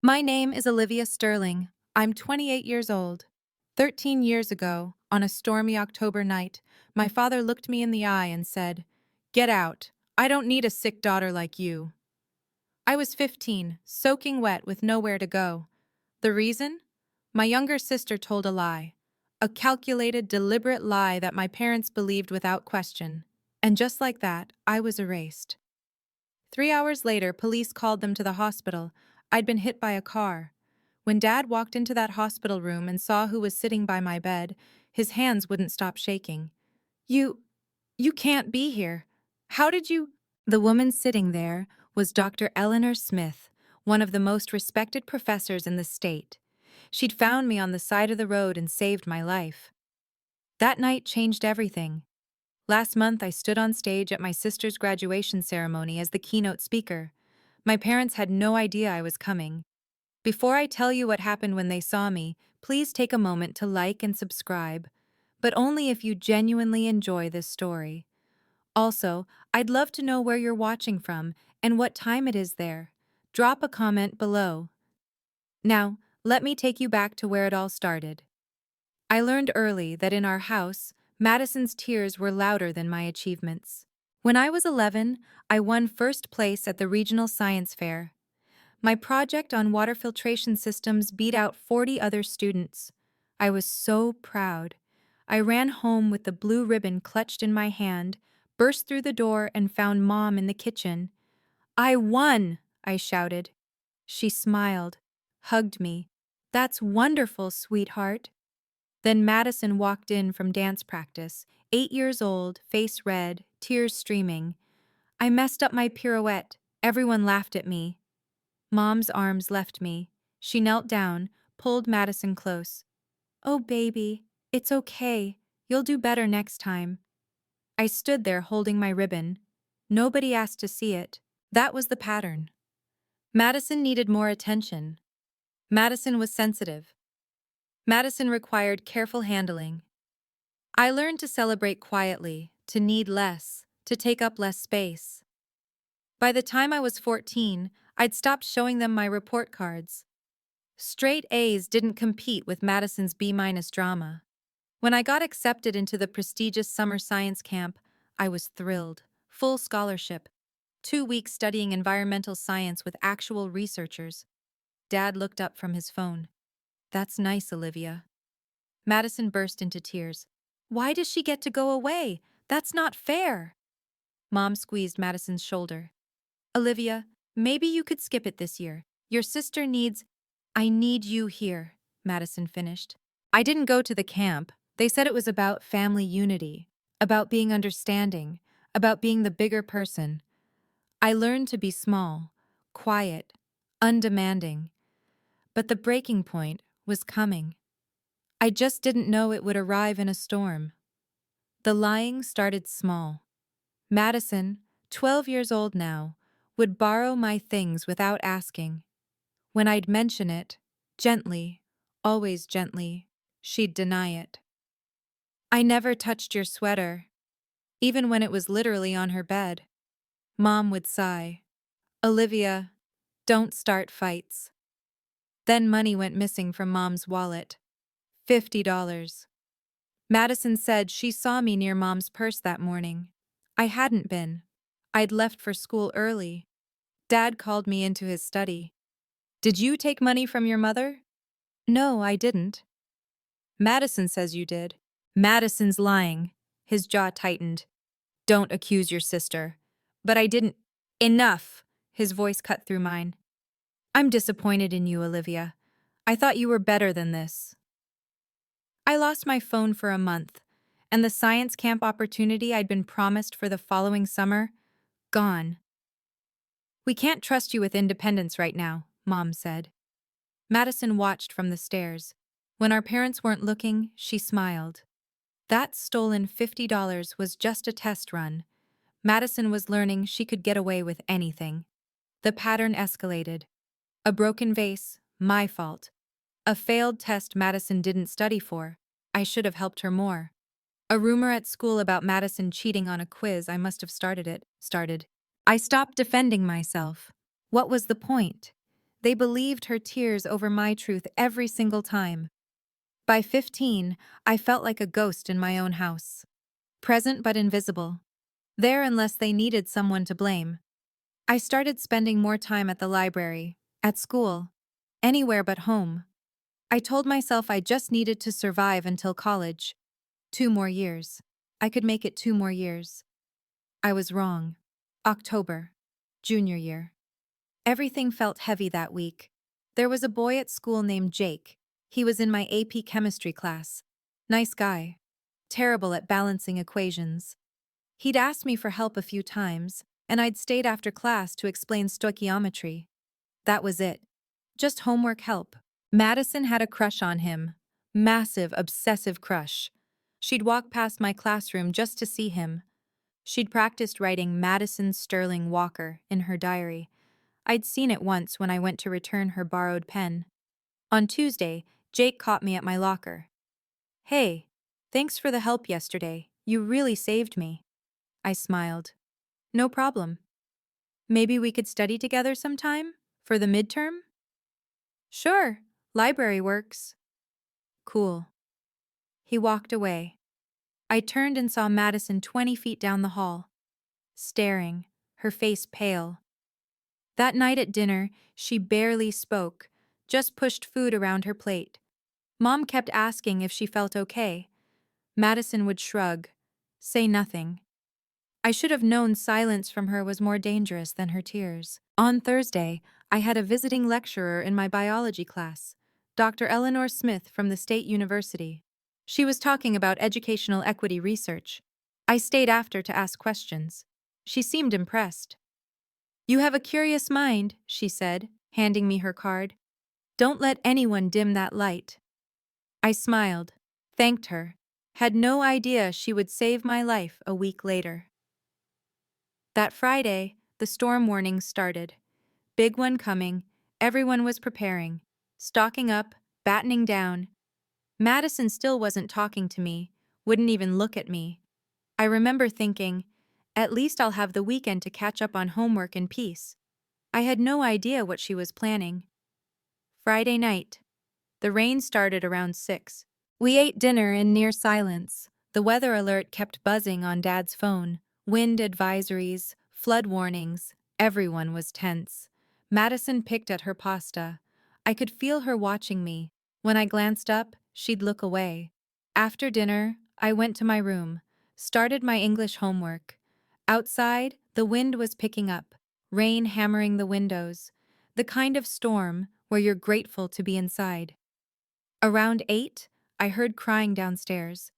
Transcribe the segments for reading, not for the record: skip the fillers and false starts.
My name is Olivia Sterling. I'm 28 years old. 13 years ago, on a stormy October night, my father looked me in the eye and said, "Get out. I don't need a sick daughter like you." I was 15, soaking wet with nowhere to go. The reason? My younger sister told a lie. A calculated, deliberate lie that my parents believed without question. And just like that, I was erased. 3 hours later, police called them to the hospital. I'd been hit by a car. When Dad walked into that hospital room and saw who was sitting by my bed, his hands wouldn't stop shaking. You, you can't be here. How did you? The woman sitting there was Dr. Eleanor Smith, one of the most respected professors in the state. She'd found me on the side of the road and saved my life. That night changed everything. Last month, I stood on stage at my sister's graduation ceremony as the keynote speaker. My parents had no idea I was coming. Before I tell you what happened when they saw me, please take a moment to like and subscribe, but only if you genuinely enjoy this story. Also, I'd love to know where you're watching from and what time it is there. Drop a comment below. Now, let me take you back to where it all started. I learned early that in our house, Madison's tears were louder than my achievements. When I was 11, I won first place at the regional science fair. My project on water filtration systems beat out 40 other students. I was so proud. I ran home with the blue ribbon clutched in my hand, burst through the door, and found Mom in the kitchen. "I won!" I shouted. She smiled, hugged me. "That's wonderful, sweetheart." Then Madison walked in from dance practice, 8 years old, face red, tears streaming. I messed up my pirouette. Everyone laughed at me. Mom's arms left me. She knelt down, pulled Madison close. "Oh, baby, it's okay. You'll do better next time." I stood there holding my ribbon. Nobody asked to see it. That was the pattern. Madison needed more attention. Madison was sensitive. Madison required careful handling. I learned to celebrate quietly, to need less, to take up less space. By the time I was 14, I'd stopped showing them my report cards. Straight A's didn't compete with Madison's B- drama. When I got accepted into the prestigious summer science camp, I was thrilled. Full scholarship. 2 weeks studying environmental science with actual researchers. Dad looked up from his phone. "That's nice, Olivia." Madison burst into tears. "Why does she get to go away? That's not fair." Mom squeezed Madison's shoulder. "Olivia, maybe you could skip it this year. Your sister needs—" "I need you here," Madison finished. I didn't go to the camp. They said it was about family unity, about being understanding, about being the bigger person. I learned to be small, quiet, undemanding. But the breaking point was coming. I just didn't know it would arrive in a storm. The lying started small. Madison, 12 years old now, would borrow my things without asking. When I'd mention it, gently, always gently, she'd deny it. "I never touched your sweater," even when it was literally on her bed. Mom would sigh. "Olivia, don't start fights." Then money went missing from Mom's wallet. $50. Madison said she saw me near Mom's purse that morning. I hadn't been. I'd left for school early. Dad called me into his study. "Did you take money from your mother?" "No, I didn't." "Madison says you did." "Madison's lying." His jaw tightened. "Don't accuse your sister." "But I didn't." "Enough!" His voice cut through mine. "I'm disappointed in you, Olivia. I thought you were better than this." I lost my phone for a month, and the science camp opportunity I'd been promised for the following summer, gone. "We can't trust you with independence right now," Mom said. Madison watched from the stairs. When our parents weren't looking, she smiled. That stolen $50 was just a test run. Madison was learning she could get away with anything. The pattern escalated. A broken vase, my fault. A failed test Madison didn't study for. I should have helped her more. A rumor at school about Madison cheating on a quiz. I must have started. I stopped defending myself. What was the point? They believed her tears over my truth every single time. By 15, I felt like a ghost in my own house. Present but invisible. There unless they needed someone to blame. I started spending more time at the library, at school, anywhere but home. I told myself I just needed to survive until college. 2 more years. I could make it 2 more years. I was wrong. October. Junior year. Everything felt heavy that week. There was a boy at school named Jake. He was in my AP chemistry class. Nice guy. Terrible at balancing equations. He'd asked me for help a few times, and I'd stayed after class to explain stoichiometry. That was it. Just homework help. Madison had a crush on him. Massive, obsessive crush. She'd walk past my classroom just to see him. She'd practiced writing Madison Sterling Walker in her diary. I'd seen it once when I went to return her borrowed pen. On Tuesday, Jake caught me at my locker. "Hey, thanks for the help yesterday. You really saved me." I smiled. "No problem. Maybe we could study together sometime? For the midterm?" "Sure, library works." "Cool." He walked away. I turned and saw Madison 20 feet down the hall, staring, her face pale. That night at dinner, she barely spoke, just pushed food around her plate. Mom kept asking if she felt okay. Madison would shrug, say nothing. I should have known silence from her was more dangerous than her tears. On Thursday, I had a visiting lecturer in my biology class, Dr. Eleanor Smith from the State University. She was talking about educational equity research. I stayed after to ask questions. She seemed impressed. "You have a curious mind," she said, handing me her card. "Don't let anyone dim that light." I smiled, thanked her, had no idea she would save my life a week later. That Friday, the storm warnings started. Big one coming, everyone was preparing, stocking up, battening down. Madison still wasn't talking to me, wouldn't even look at me. I remember thinking, at least I'll have the weekend to catch up on homework in peace. I had no idea what she was planning. Friday night. The rain started around 6. We ate dinner in near silence. The weather alert kept buzzing on Dad's phone. Wind advisories, flood warnings. Everyone was tense. Madison picked at her pasta. I could feel her watching me. When I glanced up, she'd look away. After dinner, I went to my room, started my English homework. Outside, the wind was picking up, rain hammering the windows. The kind of storm where you're grateful to be inside. Around 8, I heard crying downstairs.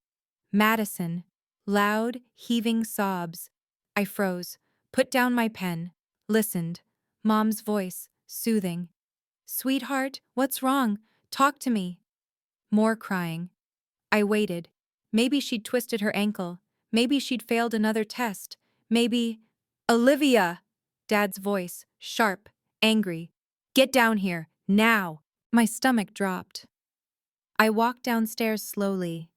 Madison, loud, heaving sobs. I froze, put down my pen, listened. Mom's voice, soothing. "Sweetheart, what's wrong? Talk to me." More crying. I waited. Maybe she'd twisted her ankle. Maybe she'd failed another test. Maybe... "Olivia!" Dad's voice, sharp, angry. "Get down here, now!" My stomach dropped. I walked downstairs slowly.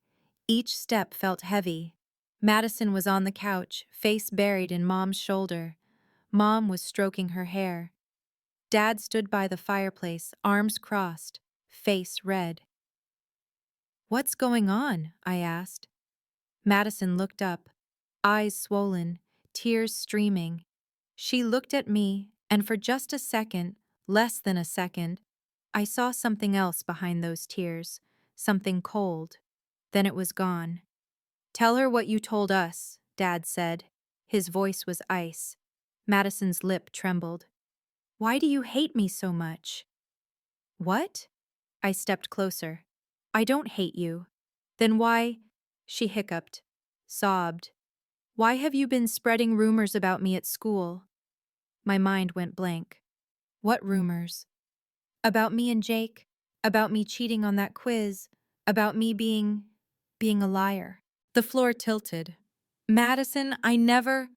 Each step felt heavy. Madison was on the couch, face buried in Mom's shoulder. Mom was stroking her hair. Dad stood by the fireplace, arms crossed, face red. "What's going on?" I asked. Madison looked up, eyes swollen, tears streaming. She looked at me, and for just a second, less than a second, I saw something else behind those tears, something cold. Then it was gone. "Tell her what you told us," Dad said. His voice was ice. Madison's lip trembled. "Why do you hate me so much?" "What?" I stepped closer. "I don't hate you." "Then why—" She hiccuped, sobbed. "Why have you been spreading rumors about me at school?" My mind went blank. What rumors? About me and Jake? About me cheating on that quiz? About me being a liar? The floor tilted. "Madison, I never—"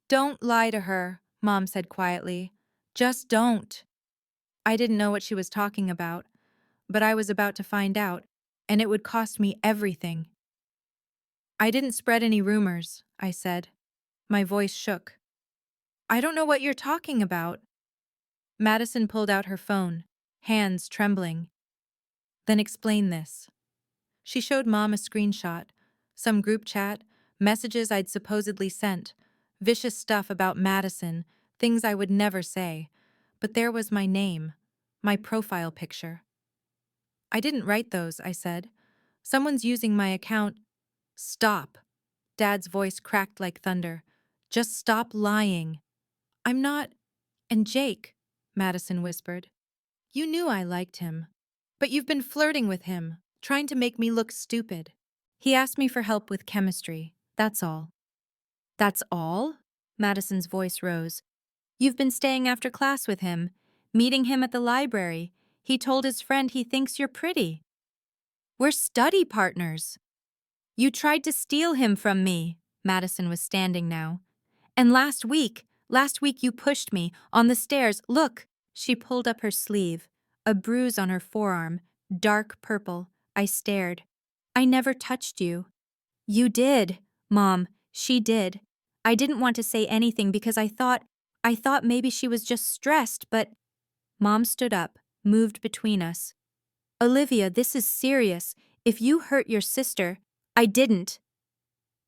"Don't lie to her," Mom said quietly. "Just don't." I didn't know what she was talking about, but I was about to find out, and it would cost me everything. "I didn't spread any rumors," I said. My voice shook. "I don't know what you're talking about." Madison pulled out her phone, hands trembling. Then explain this. She showed Mom a screenshot, some group chat, messages I'd supposedly sent, vicious stuff about Madison, things I would never say. But there was my name, my profile picture. I didn't write those, I said. Someone's using my account. Stop. Dad's voice cracked like thunder. Just stop lying. I'm not. And Jake, Madison whispered. You knew I liked him. But you've been flirting with him, trying to make me look stupid. He asked me for help with chemistry. That's all. That's all? Madison's voice rose. You've been staying after class with him, meeting him at the library. He told his friend he thinks you're pretty. We're study partners. You tried to steal him from me. Madison was standing now. And last week you pushed me on the stairs. Look, she pulled up her sleeve, a bruise on her forearm, dark purple. I stared. I never touched you. You did, Mom. She did. I didn't want to say anything because I thought maybe she was just stressed, but Mom stood up, moved between us. Olivia, this is serious. If you hurt your sister, I didn't.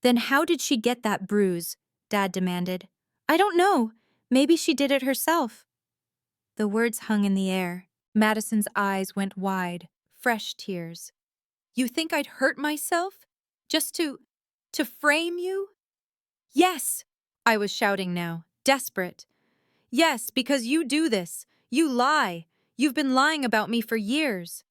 Then how did she get that bruise? Dad demanded. I don't know. Maybe she did it herself. The words hung in the air. Madison's eyes went wide, fresh tears. You think I'd hurt myself? Just to frame you? Yes, I was shouting now, desperate. Yes, because you do this. You lie. You've been lying about me for years.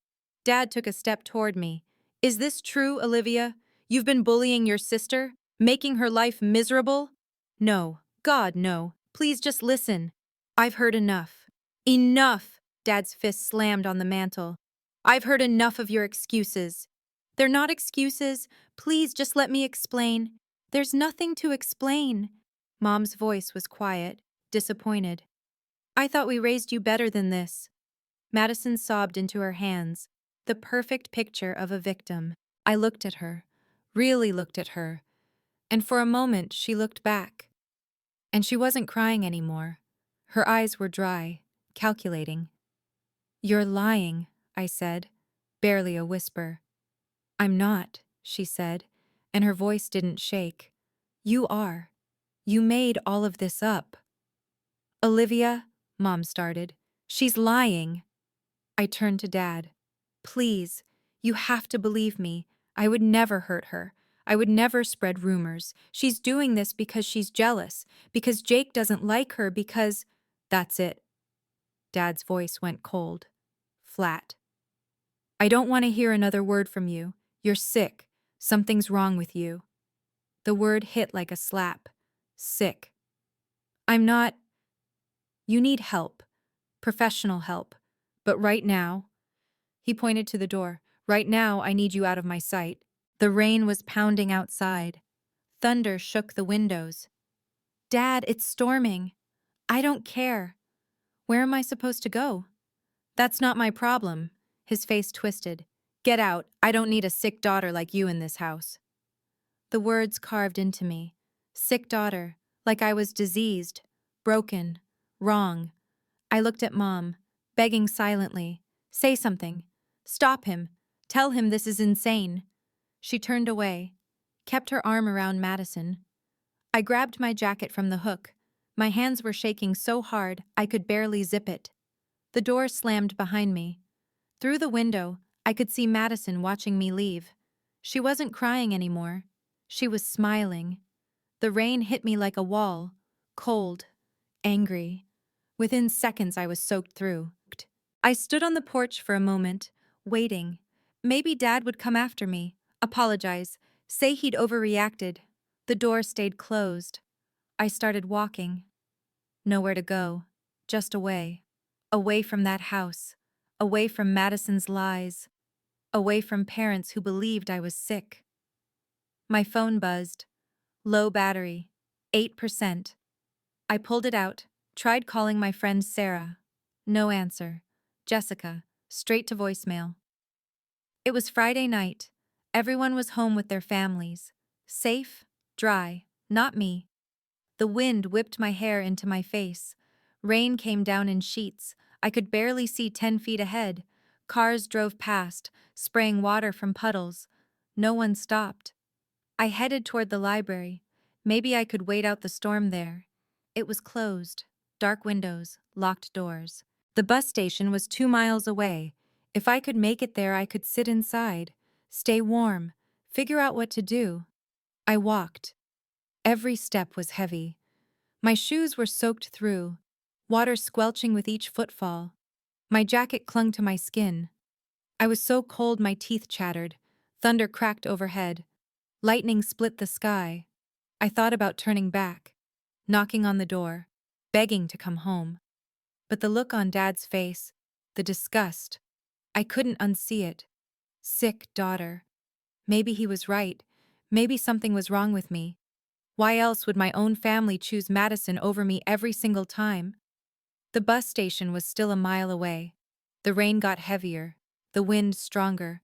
Dad took a step toward me. Is this true, Olivia? You've been bullying your sister? Making her life miserable? No. God, no. Please just listen. I've heard enough. Enough! Dad's fist slammed on the mantel. I've heard enough of your excuses. They're not excuses. Please just let me explain. There's nothing to explain. Mom's voice was quiet, disappointed. I thought we raised you better than this. Madison sobbed into her hands, the perfect picture of a victim. I looked at her, really looked at her, and for a moment she looked back. And she wasn't crying anymore. Her eyes were dry, calculating. You're lying, I said, barely a whisper. I'm not, she said, and her voice didn't shake. You are. You made all of this up. Olivia, Mom started. She's lying. I turned to Dad. Please, you have to believe me. I would never hurt her. I would never spread rumors. She's doing this because she's jealous, because Jake doesn't like her, because... That's it. Dad's voice went cold, flat. I don't want to hear another word from you. You're sick. Something's wrong with you. The word hit like a slap. Sick. I'm not... You need help. Professional help. But right now... He pointed to the door. Right now, I need you out of my sight. The rain was pounding outside. Thunder shook the windows. Dad, it's storming. I don't care. Where am I supposed to go? That's not my problem. His face twisted. Get out. I don't need a sick daughter like you in this house. The words carved into me. Sick daughter, like I was diseased, broken, wrong. I looked at Mom, begging silently. Say something. Stop him. Tell him this is insane. She turned away, kept her arm around Madison. I grabbed my jacket from the hook. My hands were shaking so hard I could barely zip it. The door slammed behind me. Through the window, I could see Madison watching me leave. She wasn't crying anymore. She was smiling. The rain hit me like a wall, cold, angry. Within seconds, I was soaked through. I stood on the porch for a moment, waiting. Maybe Dad would come after me, apologize, say he'd overreacted. The door stayed closed. I started walking. Nowhere to go, just away. Away from that house, away from Madison's lies, away from parents who believed I was sick. My phone buzzed. Low battery, 8%. I pulled it out, tried calling my friend Sarah. No answer. Jessica, straight to voicemail. It was Friday night. Everyone was home with their families. Safe, dry, not me. The wind whipped my hair into my face. Rain came down in sheets. I could barely see 10 feet ahead. Cars drove past, spraying water from puddles. No one stopped. I headed toward the library. Maybe I could wait out the storm there. It was closed. Dark windows, locked doors. The bus station was 2 miles away. If I could make it there, I could sit inside, stay warm, figure out what to do. I walked. Every step was heavy. My shoes were soaked through, water squelching with each footfall. My jacket clung to my skin. I was so cold my teeth chattered. Thunder cracked overhead. Lightning split the sky. I thought about turning back, knocking on the door, begging to come home. But the look on Dad's face, the disgust, I couldn't unsee it. Sick daughter. Maybe he was right. Maybe something was wrong with me. Why else would my own family choose Madison over me every single time? The bus station was still a mile away. The rain got heavier, the wind stronger.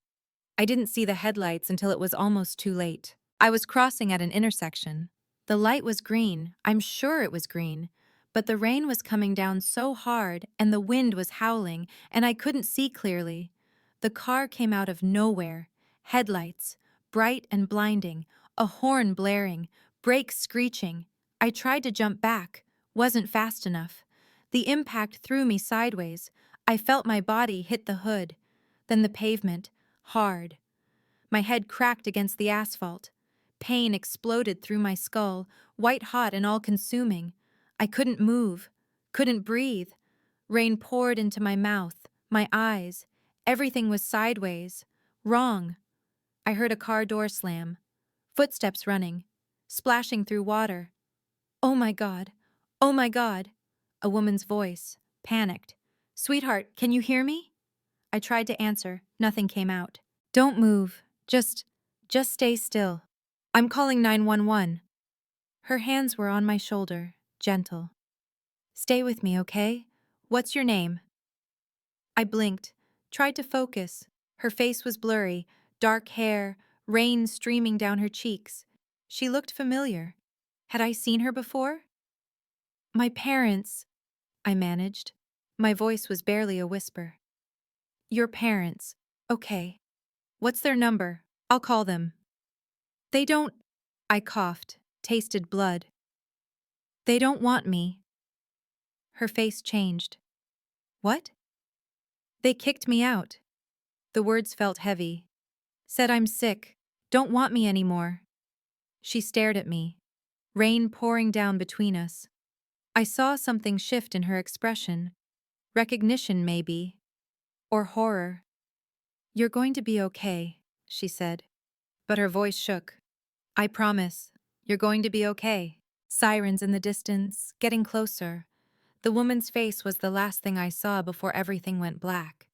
I didn't see the headlights until it was almost too late. I was crossing at an intersection. The light was green, I'm sure it was green, but the rain was coming down so hard and the wind was howling and I couldn't see clearly. The car came out of nowhere. Headlights, bright and blinding, a horn blaring, brakes screeching. I tried to jump back, wasn't fast enough. The impact threw me sideways. I felt my body hit the hood. Then the pavement, hard. My head cracked against the asphalt. Pain exploded through my skull, white-hot and all-consuming. I couldn't move, couldn't breathe. Rain poured into my mouth, my eyes. Everything was sideways, wrong. I heard a car door slam, footsteps running, splashing through water. Oh my God, oh my God. A woman's voice, panicked. Sweetheart, can you hear me? I tried to answer, nothing came out. Don't move, just stay still. I'm calling 911. Her hands were on my shoulder, gentle. Stay with me, okay? What's your name? I blinked, tried to focus. Her face was blurry, dark hair, rain streaming down her cheeks. She looked familiar. Had I seen her before? My parents, I managed. My voice was barely a whisper. Your parents. Okay. What's their number? I'll call them. They don't... I coughed, tasted blood. They don't want me. Her face changed. What? They kicked me out. The words felt heavy. Said I'm sick. Don't want me anymore. She stared at me. Rain pouring down between us. I saw something shift in her expression. Recognition, maybe. Or horror. You're going to be okay, she said. But her voice shook. I promise. You're going to be okay. Sirens in the distance, getting closer. The woman's face was the last thing I saw before everything went black.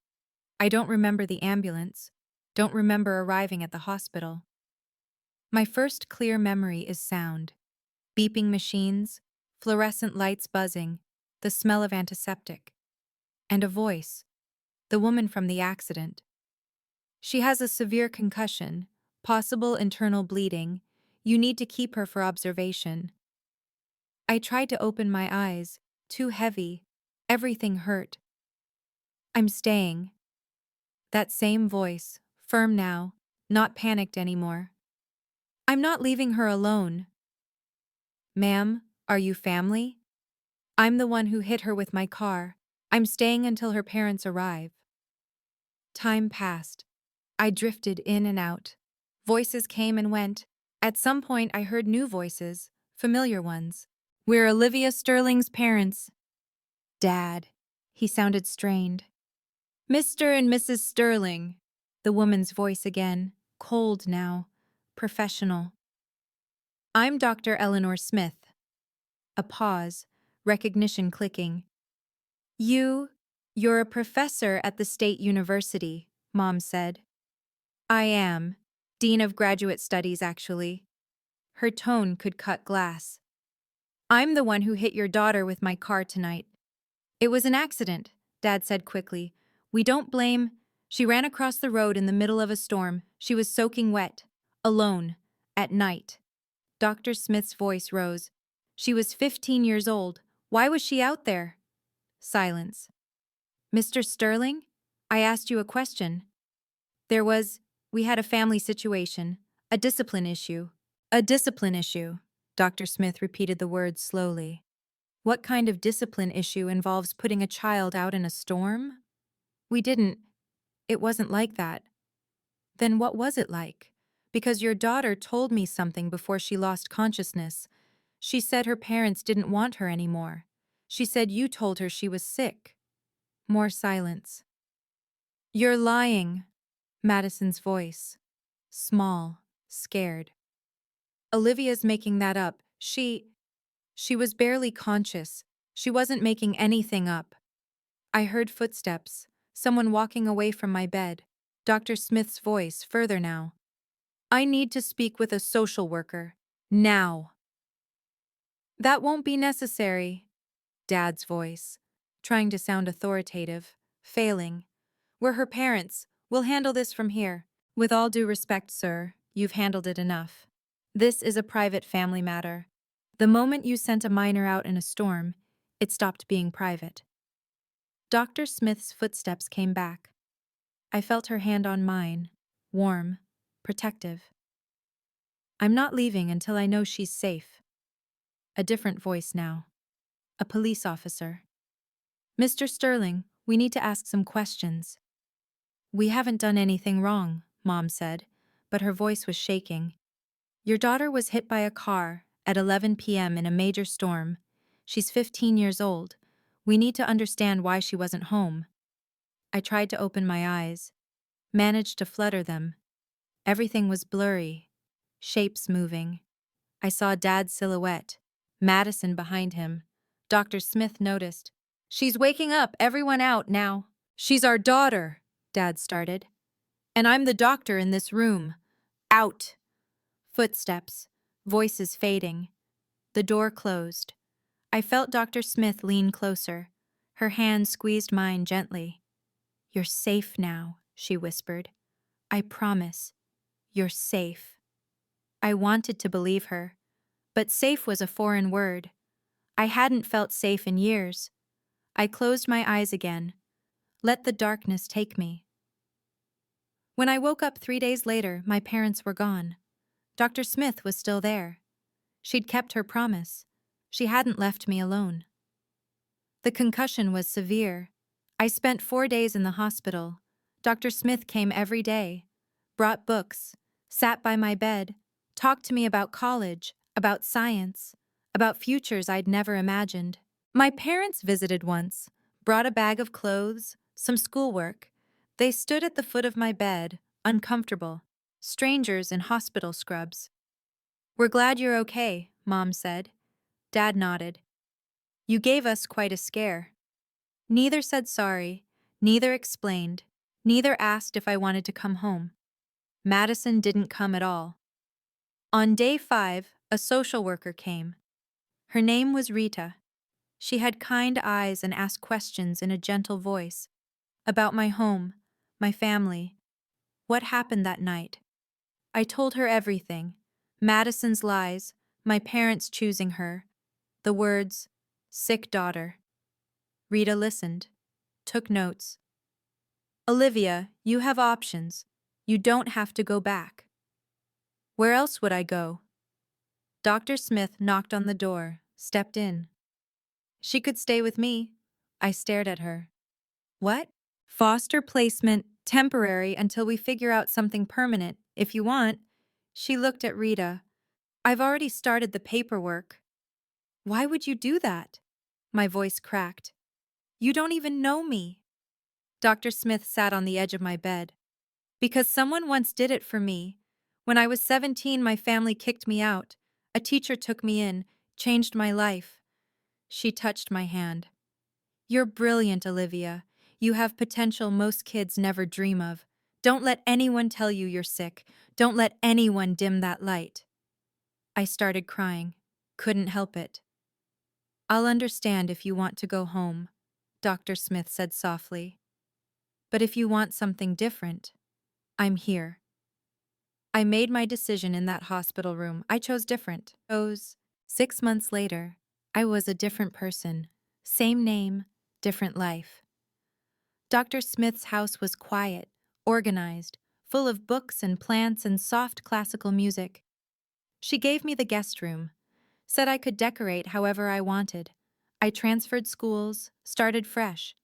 I don't remember the ambulance. Don't remember arriving at the hospital. My first clear memory is sound. Beeping machines, fluorescent lights buzzing, the smell of antiseptic. And a voice. The woman from the accident. She has a severe concussion, possible internal bleeding. You need to keep her for observation. I tried to open my eyes, too heavy. Everything hurt. I'm staying. That same voice, firm now, not panicked anymore. I'm not leaving her alone. Ma'am, are you family? I'm the one who hit her with my car. I'm staying until her parents arrive. Time passed. I drifted in and out. Voices came and went. At some point I heard new voices, familiar ones. We're Olivia Sterling's parents. Dad. He sounded strained. Mr. and Mrs. Sterling. The woman's voice again, cold now, professional. I'm Dr. Eleanor Smith. A pause, recognition clicking. You're a professor at the State University, Mom said. I am. Dean of Graduate Studies, actually. Her tone could cut glass. I'm the one who hit your daughter with my car tonight. It was an accident, Dad said quickly. We don't blame... She ran across the road in the middle of a storm. She was soaking wet. Alone. At night. Dr. Smith's voice rose. She was 15 years old. Why was she out there? Silence. Mr. Sterling? I asked you a question. We had a family situation, a discipline issue. A discipline issue. Dr. Smith repeated the words slowly. What kind of discipline issue involves putting a child out in a storm? We didn't. It wasn't like that. Then what was it like? Because your daughter told me something before she lost consciousness. She said her parents didn't want her anymore. She said you told her she was sick. More silence. You're lying. Madison's voice. Small, scared. Olivia's making that up. She was barely conscious. She wasn't making anything up. I heard footsteps, someone walking away from my bed. Dr. Smith's voice, further now. I need to speak with a social worker. Now. That won't be necessary. Dad's voice, trying to sound authoritative, failing. We're her parents. We'll handle this from here. With all due respect, sir, you've handled it enough. This is a private family matter. The moment you sent a minor out in a storm, it stopped being private. Dr. Smith's footsteps came back. I felt her hand on mine, warm, protective. I'm not leaving until I know she's safe. A different voice now. A police officer. Mr. Sterling, we need to ask some questions. We haven't done anything wrong, Mom said, but her voice was shaking. Your daughter was hit by a car at 11 p.m. in a major storm. She's 15 years old. We need to understand why she wasn't home. I tried to open my eyes, managed to flutter them. Everything was blurry, shapes moving. I saw Dad's silhouette, Madison behind him. Dr. Smith noticed. She's waking up, everyone out now. She's our daughter, Dad started. And I'm the doctor in this room. Out. Footsteps, voices fading. The door closed. I felt Dr. Smith lean closer. Her hand squeezed mine gently. You're safe now, she whispered. I promise. You're safe. I wanted to believe her, but safe was a foreign word. I hadn't felt safe in years. I closed my eyes again. Let the darkness take me. When I woke up 3 days later, my parents were gone. Dr. Smith was still there. She'd kept her promise. She hadn't left me alone. The concussion was severe. I spent 4 days in the hospital. Dr. Smith came every day, brought books, sat by my bed, talked to me about college, about science, about futures I'd never imagined. My parents visited once, brought a bag of clothes, some schoolwork. They stood at the foot of my bed, uncomfortable, strangers in hospital scrubs. We're glad you're okay, Mom said. Dad nodded. You gave us quite a scare. Neither said sorry, neither explained, neither asked if I wanted to come home. Madison didn't come at all. On day 5, a social worker came. Her name was Rita. She had kind eyes and asked questions in a gentle voice. About my home, my family, what happened that night. I told her everything. Madison's lies, my parents choosing her, the words, sick daughter. Rita listened, took notes. Olivia, you have options. You don't have to go back. Where else would I go? Dr. Smith knocked on the door, stepped in. She could stay with me. I stared at her. What? Foster placement, temporary until we figure out something permanent, if you want. She looked at Rita. I've already started the paperwork. Why would you do that? My voice cracked. You don't even know me. Dr. Smith sat on the edge of my bed. Because someone once did it for me. When I was 17, my family kicked me out. A teacher took me in, changed my life. She touched my hand. You're brilliant, Olivia. You have potential most kids never dream of. Don't let anyone tell you you're sick. Don't let anyone dim that light. I started crying. Couldn't help it. I'll understand if you want to go home, Dr. Smith said softly. But if you want something different, I'm here. I made my decision in that hospital room. I chose different. 6 months later, I was a different person. Same name, different life. Dr. Smith's house was quiet, organized, full of books and plants and soft classical music. She gave me the guest room, said I could decorate however I wanted. I transferred schools, started fresh.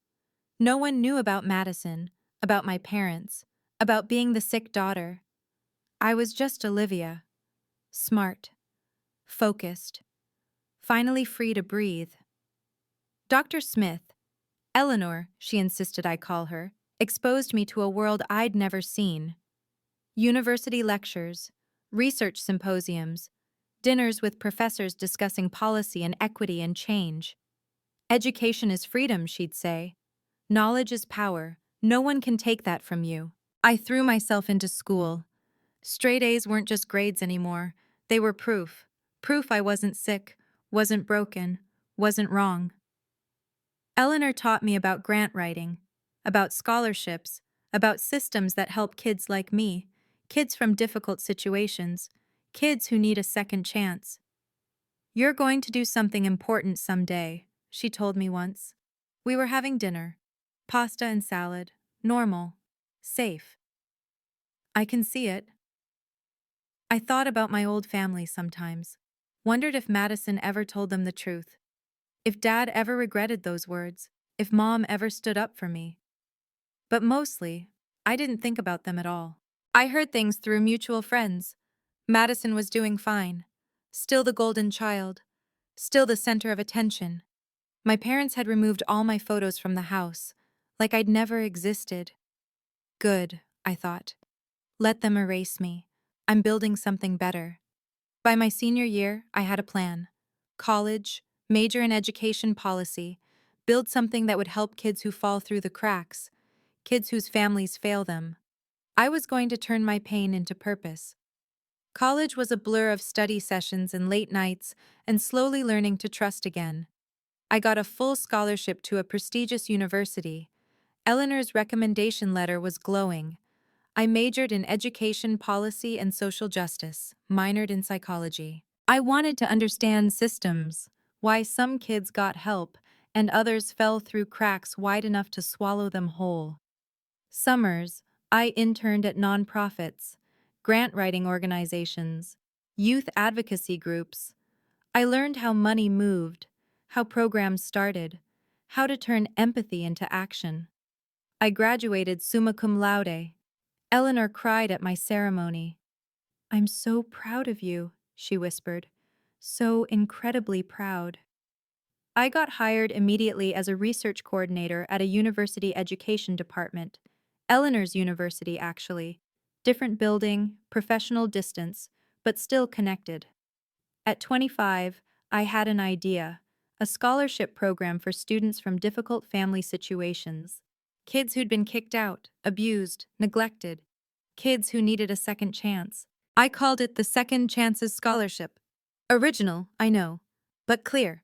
No one knew about Madison, about my parents, about being the sick daughter. I was just Olivia, smart, focused, finally free to breathe. Dr. Smith, Eleanor, she insisted I call her, exposed me to a world I'd never seen. University lectures, research symposiums, dinners with professors discussing policy and equity and change. Education is freedom, she'd say. Knowledge is power. No one can take that from you. I threw myself into school. Straight A's weren't just grades anymore. They were proof. Proof I wasn't sick, wasn't broken, wasn't wrong. Eleanor taught me about grant writing, about scholarships, about systems that help kids like me, kids from difficult situations, kids who need a second chance. You're going to do something important someday, she told me once. We were having dinner. Pasta and salad. Normal. Safe. I can see it. I thought about my old family sometimes. Wondered if Madison ever told them the truth. If Dad ever regretted those words. If Mom ever stood up for me. But mostly, I didn't think about them at all. I heard things through mutual friends. Madison was doing fine. Still the golden child. Still the center of attention. My parents had removed all my photos from the house, like I'd never existed. Good, I thought. Let them erase me. I'm building something better. By my senior year, I had a plan. College, major in education policy, build something that would help kids who fall through the cracks, kids whose families fail them. I was going to turn my pain into purpose. College was a blur of study sessions and late nights and slowly learning to trust again. I got a full scholarship to a prestigious university. Eleanor's recommendation letter was glowing. I majored in education policy and social justice, minored in psychology. I wanted to understand systems, why some kids got help and others fell through cracks wide enough to swallow them whole. Summers, I interned at nonprofits, grant writing organizations, youth advocacy groups. I learned how money moved, how programs started, how to turn empathy into action. I graduated summa cum laude. Eleanor cried at my ceremony. "I'm so proud of you," she whispered. "So incredibly proud." I got hired immediately as a research coordinator at a university education department. Eleanor's university, actually. Different building, professional distance, but still connected. At 25, I had an idea, a scholarship program for students from difficult family situations. Kids who'd been kicked out, abused, neglected. Kids who needed a second chance. I called it the Second Chances Scholarship. Original, I know, but clear.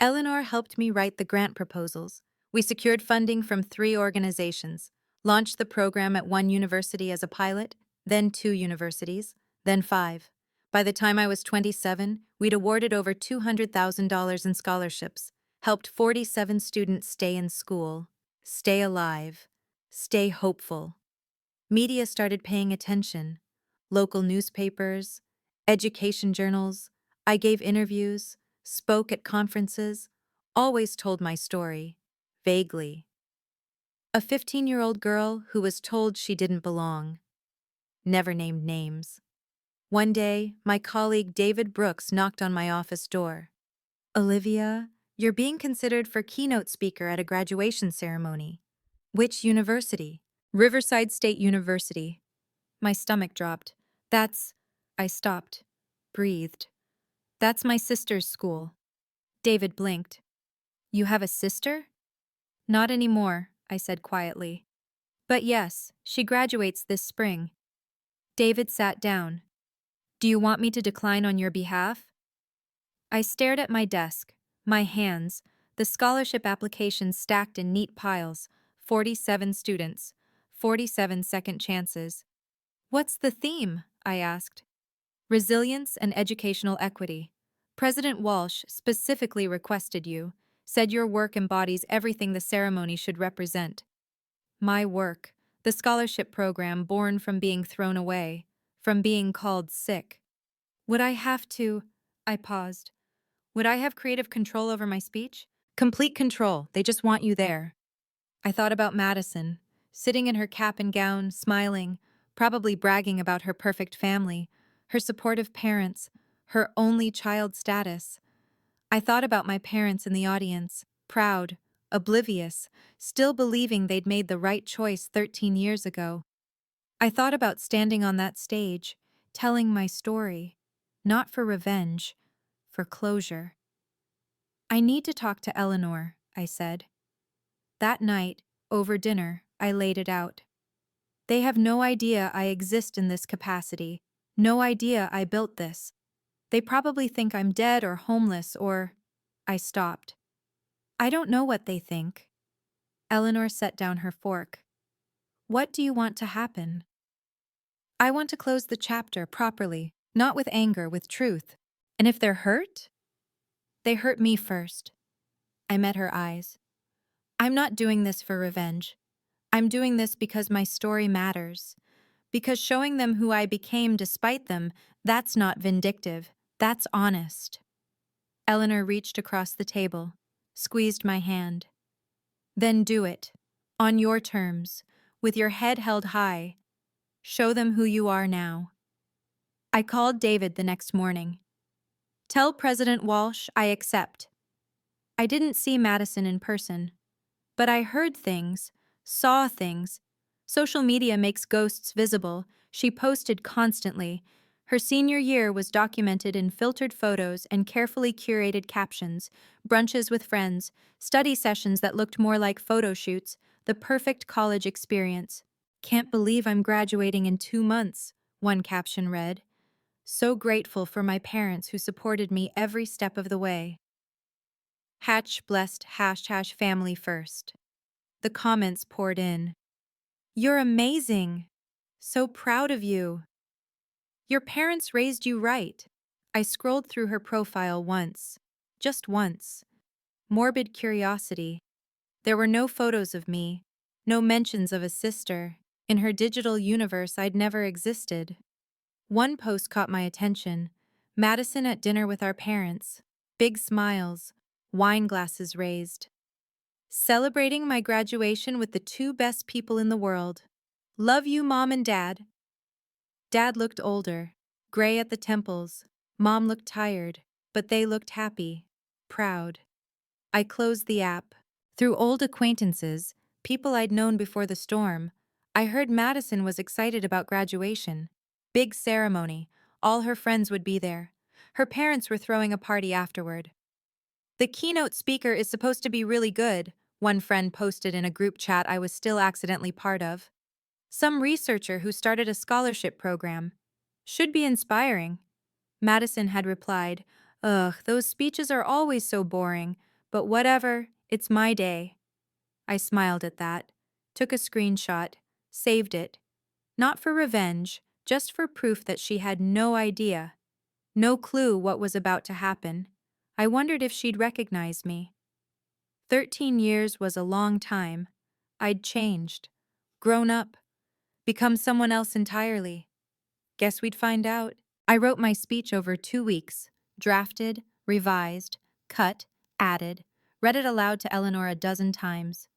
Eleanor helped me write the grant proposals. We secured funding from 3 organizations, launched the program at 1 university as a pilot, then 2 universities, then 5. By the time I was 27, we'd awarded over $200,000 in scholarships, helped 47 students stay in school, stay alive, stay hopeful. Media started paying attention. Local newspapers, education journals. I gave interviews, spoke at conferences, always told my story, vaguely. A 15-year-old girl who was told she didn't belong. Never named names. One day, my colleague David Brooks knocked on my office door. "Olivia, you're being considered for keynote speaker at a graduation ceremony." "Which university?" "Riverside State University." My stomach dropped. I stopped, breathed. "That's my sister's school." David blinked. "You have a sister?" "Not anymore," I said quietly. "But yes, she graduates this spring." David sat down. "Do you want me to decline on your behalf?" I stared at my desk, my hands, the scholarship applications stacked in neat piles, 47 students, 47 second chances. "What's the theme?" I asked. "Resilience and educational equity. President Walsh specifically requested you. Said your work embodies everything the ceremony should represent. My work, the scholarship program born from being thrown away, from being called sick. Would I have to? I paused. Would I have creative control over my speech? Complete control, they just want you there. I thought about Madison, sitting in her cap and gown, smiling, probably bragging about her perfect family, her supportive parents, her only child status. I thought about my parents in the audience, proud, oblivious, still believing they'd made the right choice 13 years ago. I thought about standing on that stage, telling my story, not for revenge, for closure. I need to talk to Eleanor, I said. That night, over dinner, I laid it out. They have no idea I exist in this capacity, no idea I built this. They probably think I'm dead or homeless or... I stopped. I don't know what they think. Eleanor set down her fork. What do you want to happen? I want to close the chapter properly, not with anger, with truth. And if they're hurt? They hurt me first. I met her eyes. I'm not doing this for revenge. I'm doing this because my story matters. Because showing them who I became despite them, that's not vindictive. That's honest. Eleanor reached across the table, squeezed my hand. Then do it. On your terms, with your head held high. Show them who you are now. I called David the next morning. Tell President Walsh I accept. I didn't see Madison in person, but I heard things, saw things. Social media makes ghosts visible. She posted constantly. Her senior year was documented in filtered photos and carefully curated captions, brunches with friends, study sessions that looked more like photo shoots, the perfect college experience. Can't believe I'm graduating in 2 months, one caption read. So grateful for my parents who supported me every step of the way. Hatch blessed # family first. The comments poured in. You're amazing. So proud of you. Your parents raised you right. I scrolled through her profile once. Just once. Morbid curiosity. There were no photos of me, no mentions of a sister. In her digital universe, I'd never existed. One post caught my attention. Madison at dinner with our parents. Big smiles, wine glasses raised. Celebrating my graduation with the 2 best people in the world. Love you, Mom and Dad. Dad looked older, gray at the temples. Mom looked tired, but they looked happy, proud. I closed the app. Through old acquaintances, people I'd known before the storm, I heard Madison was excited about graduation. Big ceremony. All her friends would be there. Her parents were throwing a party afterward. The keynote speaker is supposed to be really good, one friend posted in a group chat I was still accidentally part of. Some researcher who started a scholarship program. Should be inspiring. Madison had replied, Ugh, those speeches are always so boring, but whatever, it's my day. I smiled at that, took a screenshot, saved it. Not for revenge, just for proof that she had no idea, no clue what was about to happen. I wondered if she'd recognize me. 13 years was a long time. I'd changed, grown up, become someone else entirely. Guess we'd find out. I wrote my speech over 2 weeks, drafted, revised, cut, added, read it aloud to Eleanor a dozen times.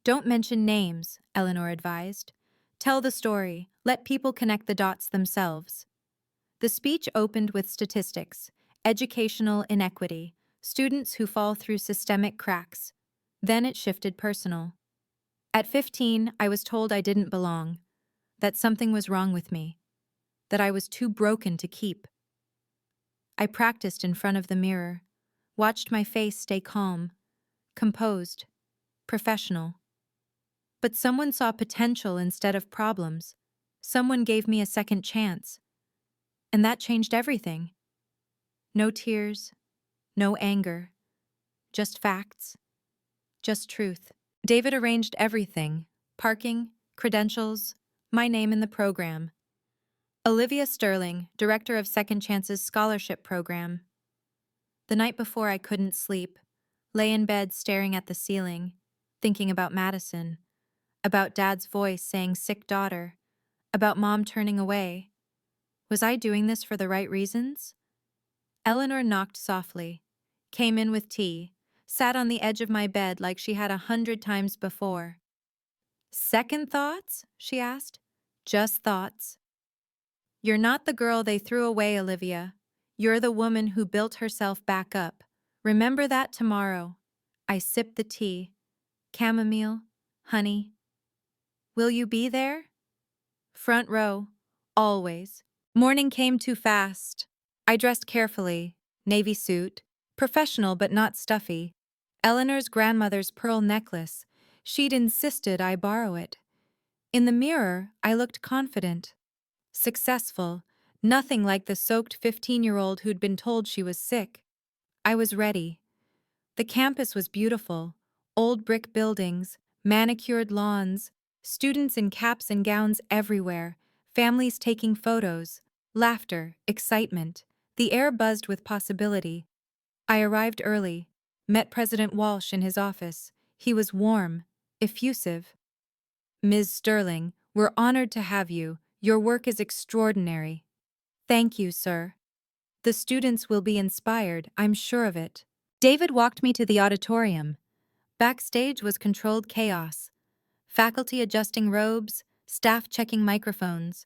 Don't mention names, Eleanor advised. Tell the story, let people connect the dots themselves. The speech opened with statistics, educational inequity, students who fall through systemic cracks. Then it shifted personal. At 15, I was told I didn't belong, that something was wrong with me, that I was too broken to keep. I practiced in front of the mirror, watched my face stay calm, composed, professional. But someone saw potential instead of problems. Someone gave me a second chance. And that changed everything. No tears, no anger, just facts, just truth. David arranged everything, parking, credentials, my name in the program. Olivia Sterling, director of Second Chance's scholarship program. The night before I couldn't sleep, lay in bed staring at the ceiling, thinking about Madison, about Dad's voice saying sick daughter, about Mom turning away. Was I doing this for the right reasons? Eleanor knocked softly, came in with tea, sat on the edge of my bed like she had 100 times before. Second thoughts? She asked. Just thoughts. You're not the girl they threw away, Olivia. You're the woman who built herself back up. Remember that tomorrow. I sipped the tea. Chamomile, honey. Will you be there? Front row. Always. Morning came too fast. I dressed carefully. Navy suit. Professional but not stuffy. Eleanor's grandmother's pearl necklace. She'd insisted I borrow it. In the mirror, I looked confident. Successful. Nothing like the soaked 15-year-old who'd been told she was sick. I was ready. The campus was beautiful. Old brick buildings, manicured lawns, students in caps and gowns everywhere, families taking photos, laughter, excitement. The air buzzed with possibility. I arrived early, met President Walsh in his office. He was warm, effusive. Ms. Sterling, we're honored to have you. Your work is extraordinary. Thank you, sir. The students will be inspired, I'm sure of it. David walked me to the auditorium. Backstage was controlled chaos. Faculty adjusting robes, staff checking microphones,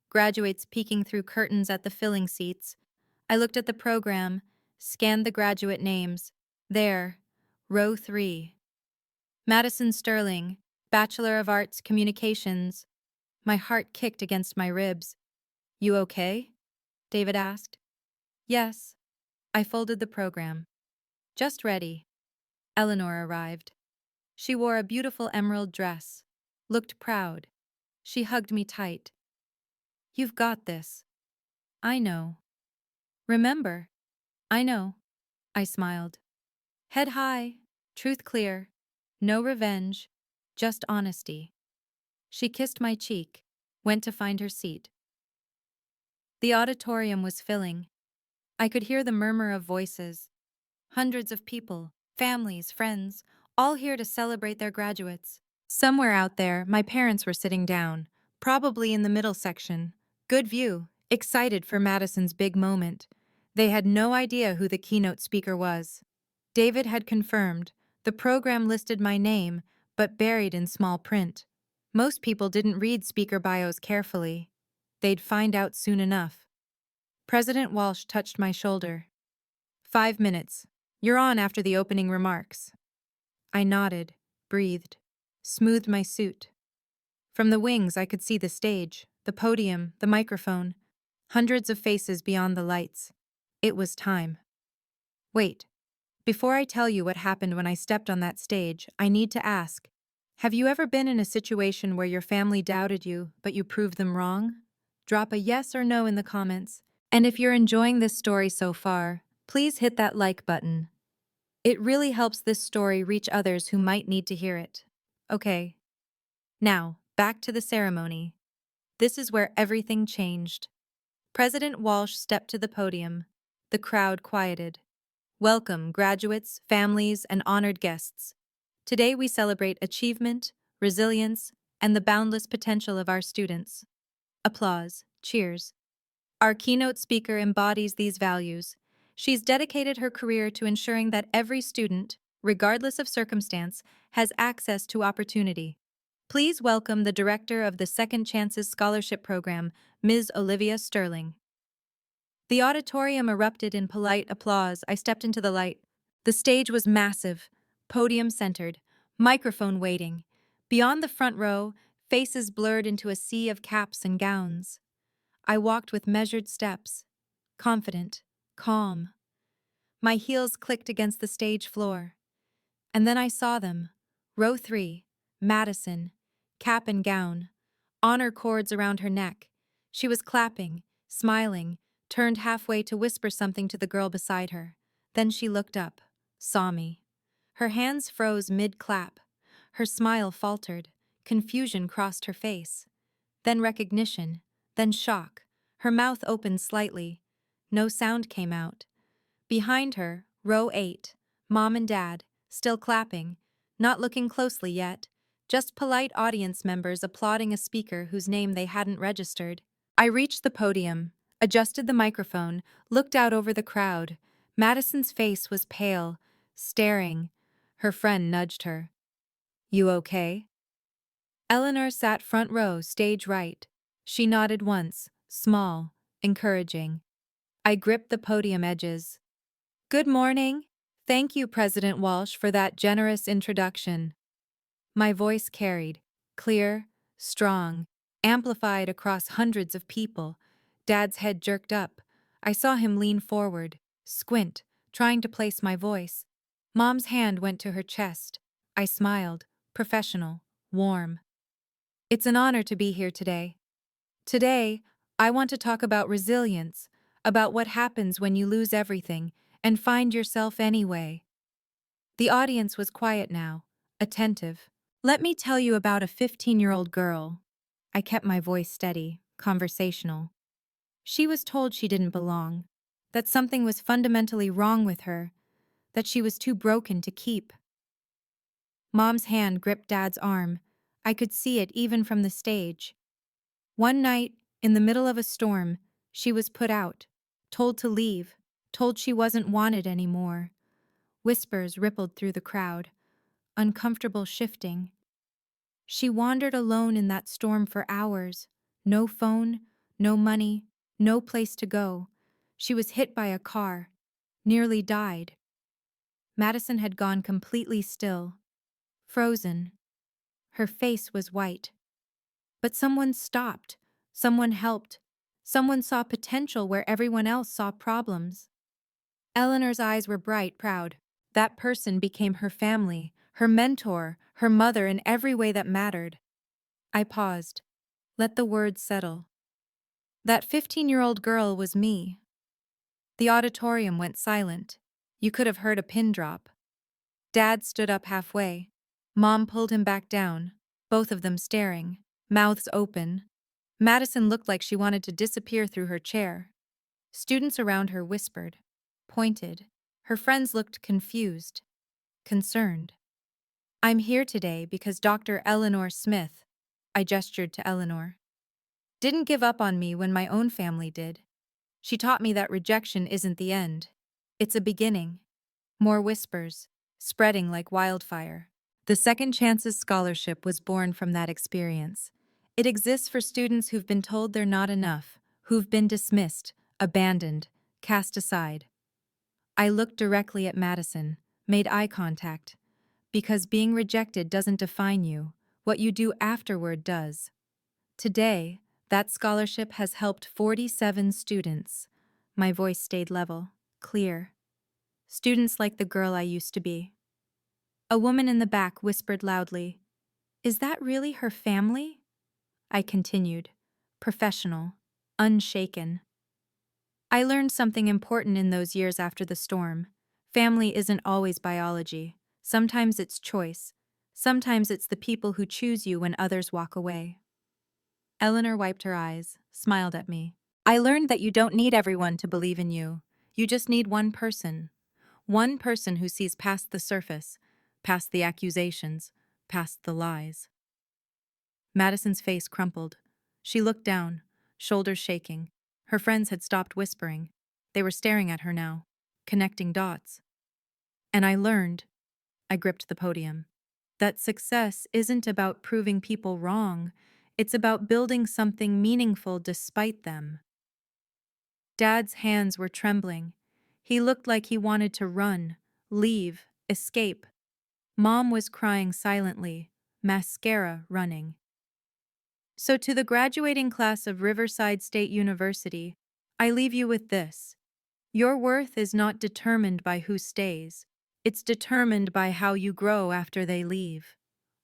graduates peeking through curtains at the filling seats. I looked at the program, scanned the graduate names. There, row 3. Madison Sterling, Bachelor of Arts Communications. My heart kicked against my ribs. You okay? David asked. Yes. I folded the program. Just ready. Eleanor arrived. She wore a beautiful emerald dress, looked proud. She hugged me tight. You've got this. I know. Remember. I know. I smiled. Head high, truth clear, no revenge, just honesty. She kissed my cheek, went to find her seat. The auditorium was filling. I could hear the murmur of voices. Hundreds of people, families, friends, all here to celebrate their graduates. Somewhere out there, my parents were sitting down, probably in the middle section. Good view, excited for Madison's big moment. They had no idea who the keynote speaker was. David had confirmed. The program listed my name, but buried in small print. Most people didn't read speaker bios carefully. They'd find out soon enough. President Walsh touched my shoulder. 5 minutes. You're on after the opening remarks. I nodded, breathed, smoothed my suit. From the wings I could see the stage, the podium, the microphone, hundreds of faces beyond the lights. It was time. Wait. Before I tell you what happened when I stepped on that stage, I need to ask, have you ever been in a situation where your family doubted you, but you proved them wrong? Drop a yes or no in the comments. And if you're enjoying this story so far, please hit that like button. It really helps this story reach others who might need to hear it. Okay. Now, back to the ceremony. This is where everything changed. President Walsh stepped to the podium. The crowd quieted. Welcome, graduates, families, and honored guests. Today we celebrate achievement, resilience, and the boundless potential of our students. Applause, cheers. Our keynote speaker embodies these values. She's dedicated her career to ensuring that every student, regardless of circumstance, has access to opportunity. Please welcome the director of the Second Chances Scholarship Program, Ms. Olivia Sterling. The auditorium erupted in polite applause. I stepped into the light. The stage was massive, podium centered, microphone waiting. Beyond the front row, faces blurred into a sea of caps and gowns. I walked with measured steps, confident, calm. My heels clicked against the stage floor. And then I saw them. Row 3, Madison, cap and gown, honor cords around her neck. She was clapping, smiling, turned halfway to whisper something to the girl beside her. Then she looked up, saw me. Her hands froze mid-clap. Her smile faltered. Confusion crossed her face. Then recognition, then shock. Her mouth opened slightly. No sound came out. Behind her, row 8, Mom and Dad, still clapping, not looking closely yet, just polite audience members applauding a speaker whose name they hadn't registered. I reached the podium, adjusted the microphone, looked out over the crowd. Madison's face was pale, staring. Her friend nudged her. "You okay?" Eleanor sat front row, stage right. She nodded once, small, encouraging. I gripped the podium edges. "Good morning. Thank you, President Walsh, for that generous introduction." My voice carried, clear, strong, amplified across hundreds of people. Dad's head jerked up. I saw him lean forward, squint, trying to place my voice. Mom's hand went to her chest. I smiled, professional, warm. "It's an honor to be here today. Today, I want to talk about resilience, about what happens when you lose everything and find yourself anyway." The audience was quiet now, attentive. "Let me tell you about a 15-year-old girl." I kept my voice steady, conversational. She was told she didn't belong, that something was fundamentally wrong with her, that she was too broken to keep. Mom's hand gripped Dad's arm. I could see it even from the stage. One night, in the middle of a storm, she was put out, told to leave, told she wasn't wanted anymore. Whispers rippled through the crowd, uncomfortable shifting. She wandered alone in that storm for hours. No phone, no money, no place to go. She was hit by a car, nearly died. Madison had gone completely still, frozen. Her face was white. But someone stopped, someone helped, someone saw potential where everyone else saw problems. Eleanor's eyes were bright, proud. That person became her family, her mentor, her mother in every way that mattered. I paused. Let the words settle. That 15-year-old girl was me. The auditorium went silent. You could have heard a pin drop. Dad stood up halfway. Mom pulled him back down, both of them staring, mouths open. Madison looked like she wanted to disappear through her chair. Students around her whispered, pointed. Her friends looked confused, concerned. "I'm here today because Dr. Eleanor Smith," I gestured to Eleanor, "didn't give up on me when my own family did. She taught me that rejection isn't the end. It's a beginning." More whispers, spreading like wildfire. The Second Chances Scholarship was born from that experience. It exists for students who've been told they're not enough, who've been dismissed, abandoned, cast aside. I looked directly at Madison, made eye contact. Because being rejected doesn't define you, what you do afterward does. Today, that scholarship has helped 47 students. My voice stayed level, clear. Students like the girl I used to be. A woman in the back whispered loudly, "Is that really her family?" I continued, professional, unshaken. I learned something important in those years after the storm. Family isn't always biology. Sometimes it's choice. Sometimes it's the people who choose you when others walk away. Eleanor wiped her eyes, smiled at me. "I learned that you don't need everyone to believe in you. You just need one person. One person who sees past the surface, past the accusations, past the lies." Madison's face crumpled. She looked down, shoulders shaking. Her friends had stopped whispering. They were staring at her now, connecting dots. And I learned, I gripped the podium, that success isn't about proving people wrong. It's about building something meaningful despite them. Dad's hands were trembling. He looked like he wanted to run, leave, escape. Mom was crying silently, mascara running. So to the graduating class of Riverside State University, I leave you with this. Your worth is not determined by who stays. It's determined by how you grow after they leave.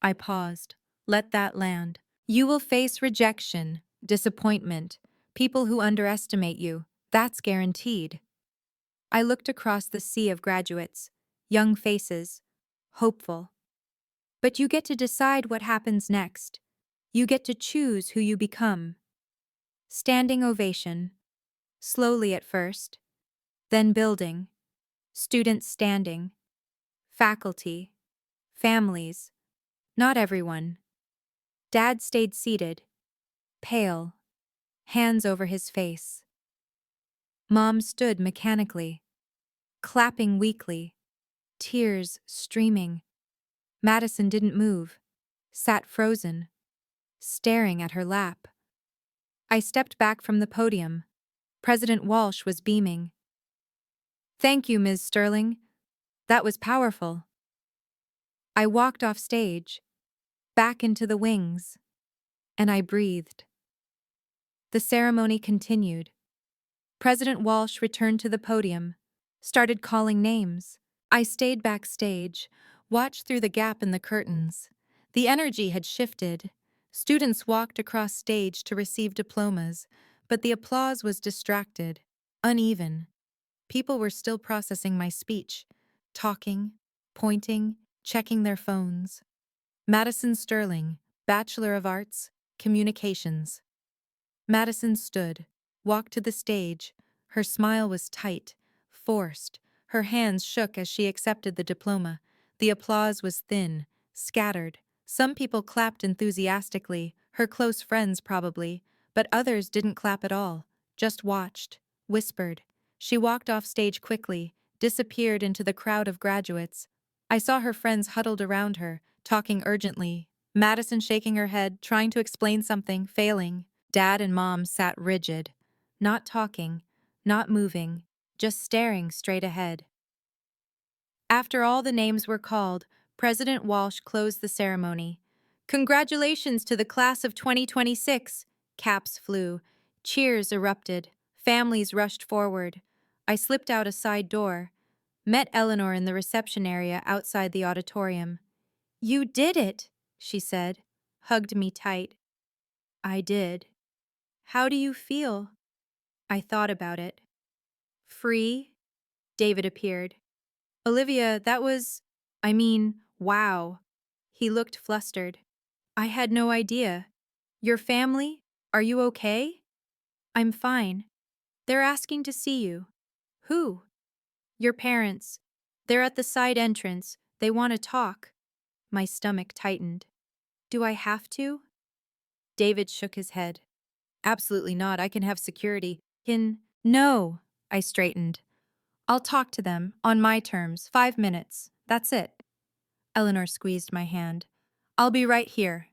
I paused. Let that land. You will face rejection, disappointment, people who underestimate you. That's guaranteed. I looked across the sea of graduates, young faces, hopeful. But you get to decide what happens next. You get to choose who you become. Standing ovation. Slowly at first, then building. Students standing. faculty, families, not everyone. Dad stayed seated, pale, hands over his face. Mom stood mechanically, clapping weakly, tears streaming. Madison didn't move, sat frozen, staring at her lap. I stepped back from the podium. President Walsh was beaming. "Thank you, Ms. Sterling. That was powerful." I walked off stage, back into the wings, and I breathed. The ceremony continued. President Walsh returned to the podium, started calling names. I stayed backstage, watched through the gap in the curtains. The energy had shifted. Students walked across stage to receive diplomas, but the applause was distracted, uneven. People were still processing my speech, talking, pointing, checking their phones. Madison Sterling, Bachelor of Arts, Communications. Madison stood, walked to the stage. Her smile was tight, forced. Her hands shook as she accepted the diploma. The applause was thin, scattered. Some people clapped enthusiastically, her close friends probably, but others didn't clap at all, just watched, whispered. She walked off stage quickly, disappeared into the crowd of graduates. I saw her friends huddled around her, talking urgently. Madison shaking her head, trying to explain something, failing. Dad and Mom sat rigid, not talking, not moving, just staring straight ahead. After all the names were called, President Walsh closed the ceremony. "Congratulations to the class of 2026. Caps flew. Cheers erupted. Families rushed forward. I slipped out a side door, met Eleanor in the reception area outside the auditorium. "You did it," she said, hugged me tight. "I did." "How do you feel?" I thought about it. "Free?" David appeared. "Olivia, that was... wow." He looked flustered. "I had no idea. Your family? Are you okay?" "I'm fine. They're asking to see you." "Who?" "Your parents. They're at the side entrance. They want to talk." My stomach tightened. "Do I have to?" David shook his head. "Absolutely not. I can have security. No." I straightened. "I'll talk to them, on my terms, 5 minutes. That's it." Eleanor squeezed my hand. "I'll be right here."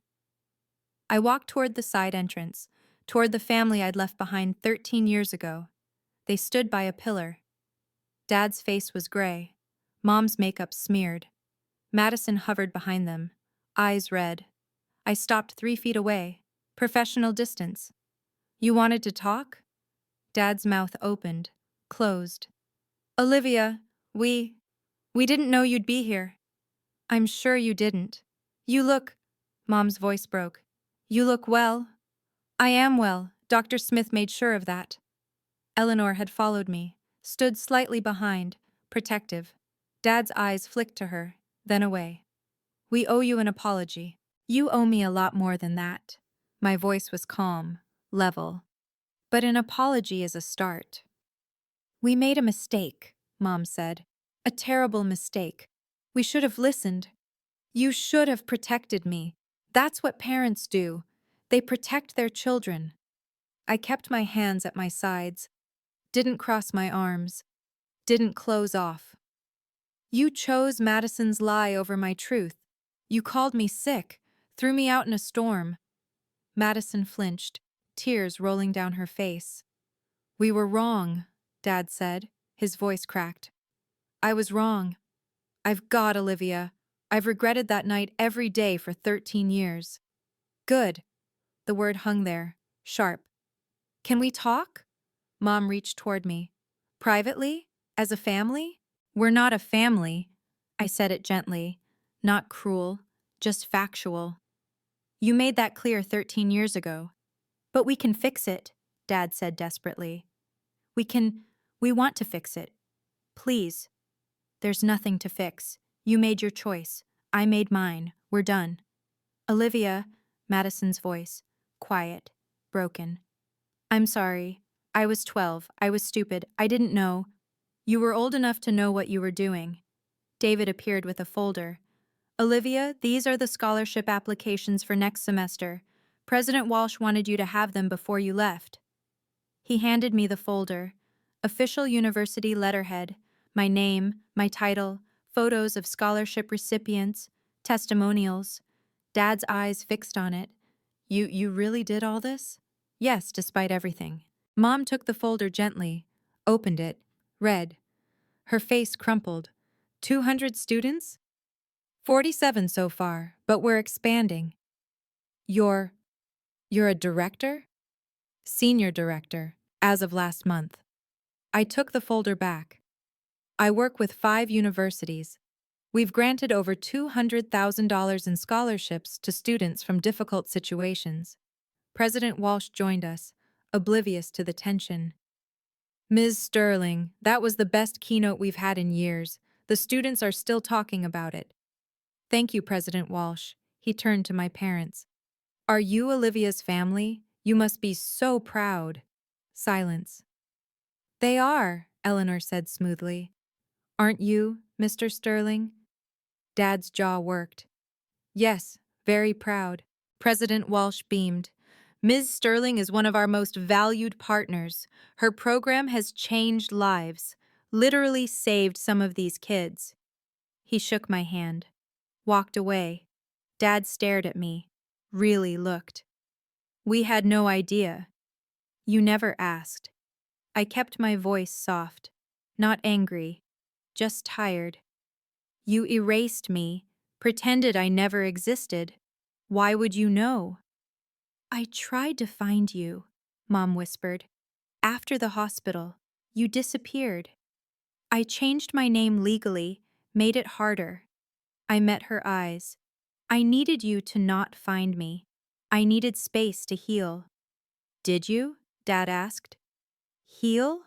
I walked toward the side entrance, toward the family I'd left behind 13 years ago. They stood by a pillar. Dad's face was gray. Mom's makeup smeared. Madison hovered behind them, eyes red. I stopped 3 feet away. Professional distance. "You wanted to talk?" Dad's mouth opened, closed. "Olivia, we didn't know you'd be here." "I'm sure you didn't. You look..." Mom's voice broke. "You look well." "I am well. Dr. Smith made sure of that." Eleanor had followed me, stood slightly behind, protective. Dad's eyes flicked to her, then away. "We owe you an apology." "You owe me a lot more than that." My voice was calm, level. "But an apology is a start." "We made a mistake," Mom said. "A terrible mistake. We should have listened. You should have protected me. That's what parents do. They protect their children." I kept my hands at my sides, didn't cross my arms, didn't close off. "You chose Madison's lie over my truth. You called me sick, threw me out in a storm." Madison flinched, tears rolling down her face. "We were wrong," Dad said, his voice cracked. "I was wrong. I've got Olivia. I've regretted that night every day for 13 years. "Good." The word hung there, sharp. "Can we talk?" Mom reached toward me. "Privately? As a family?" "We're not a family." I said it gently, not cruel, just factual. "You made that clear 13 years ago." "But we can fix it," Dad said desperately. We want to fix it. Please." "There's nothing to fix. You made your choice. I made mine. We're done." "Olivia," Madison's voice, quiet, broken. "I'm sorry. I was 12. I was stupid. I didn't know." "You were old enough to know what you were doing." David appeared with a folder. Olivia, these are the scholarship applications for next semester. President Walsh wanted you to have them before you left. He handed me the folder. Official university letterhead, my name, my title, photos of scholarship recipients, testimonials. Dad's eyes fixed on it. You really did all this? Yes, despite everything. Mom took the folder gently, opened it, read. Her face crumpled. 200 students? 47 so far, but we're expanding. You're a director? Senior director, as of last month. I took the folder back. I work with 5 universities. We've granted over $200,000 in scholarships to students from difficult situations. President Walsh joined us, oblivious to the tension. Ms. Sterling, that was the best keynote we've had in years. The students are still talking about it. Thank you, President Walsh. He turned to my parents. Are you Olivia's family? You must be so proud. Silence. They are, Eleanor said smoothly. Aren't you, Mr. Sterling? Dad's jaw worked. Yes, very proud. President Walsh beamed. Ms. Sterling is one of our most valued partners. Her program has changed lives, literally saved some of these kids. He shook my hand, walked away. Dad stared at me, really looked. We had no idea. You never asked. I kept my voice soft, not angry, just tired. You erased me, pretended I never existed. Why would you know? I tried to find you, Mom whispered. After the hospital, you disappeared. I changed my name legally, made it harder. I met her eyes. I needed you to not find me. I needed space to heal. Did you? Dad asked. Heal?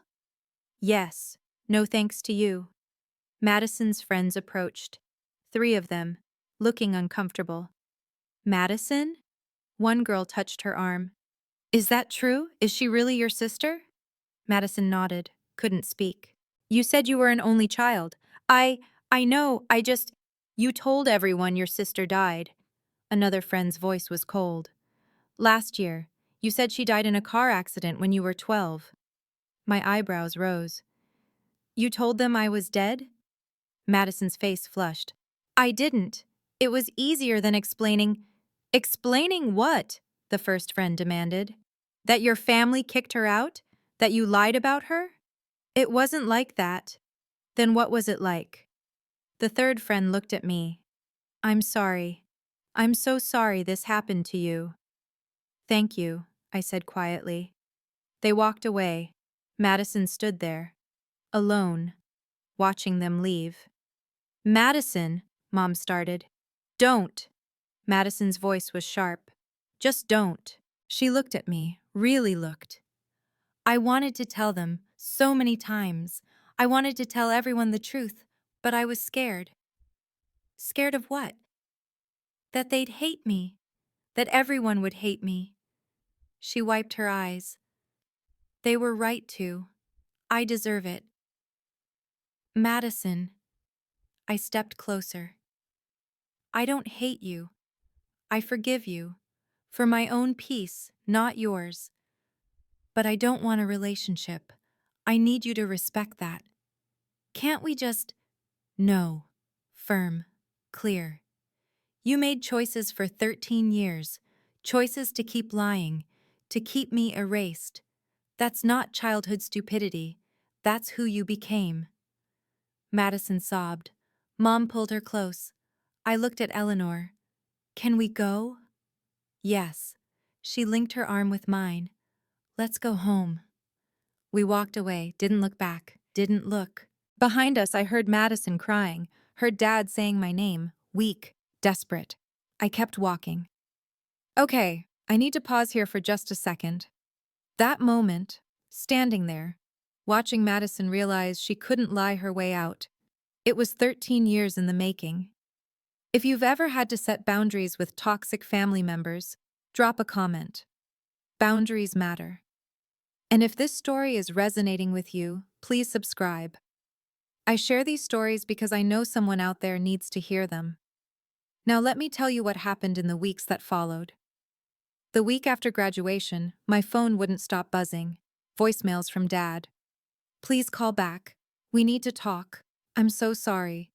Yes, no thanks to you. Madison's friends approached. 3 of them, looking uncomfortable. Madison? One girl touched her arm. Is that true? Is she really your sister? Madison nodded, couldn't speak. You said you were an only child. I know, You told everyone your sister died. Another friend's voice was cold. Last year, you said she died in a car accident when you were 12. My eyebrows rose. You told them I was dead? Madison's face flushed. I didn't. It was easier than explaining. Explaining what? The first friend demanded. That your family kicked her out? That you lied about her? It wasn't like that. Then what was it like? The third friend looked at me. I'm sorry. I'm so sorry this happened to you. Thank you, I said quietly. They walked away. Madison stood there, alone, watching them leave. Madison, Mom started. Don't. Madison's voice was sharp. Just don't. She looked at me, really looked. I wanted to tell them, so many times. I wanted to tell everyone the truth, but I was scared. Scared of what? That they'd hate me. That everyone would hate me. She wiped her eyes. They were right to. I deserve it. Madison. I stepped closer. I don't hate you. I forgive you. For my own peace, not yours. But I don't want a relationship. I need you to respect that. Can't we just... No. Firm. Clear. You made choices for 13 years. Choices to keep lying. To keep me erased. That's not childhood stupidity. That's who you became. Madison sobbed. Mom pulled her close. I looked at Eleanor. Can we go? Yes. She linked her arm with mine. Let's go home. We walked away, didn't look back, didn't look. Behind us, I heard Madison crying, heard Dad saying my name, weak, desperate. I kept walking. Okay, I need to pause here for just a second. That moment, standing there, watching Madison realize she couldn't lie her way out. It was 13 years in the making. If you've ever had to set boundaries with toxic family members, drop a comment. Boundaries matter. And if this story is resonating with you, please subscribe. I share these stories because I know someone out there needs to hear them. Now let me tell you what happened in the weeks that followed. The week after graduation, my phone wouldn't stop buzzing. Voicemails from Dad. Please call back. We need to talk. I'm so sorry.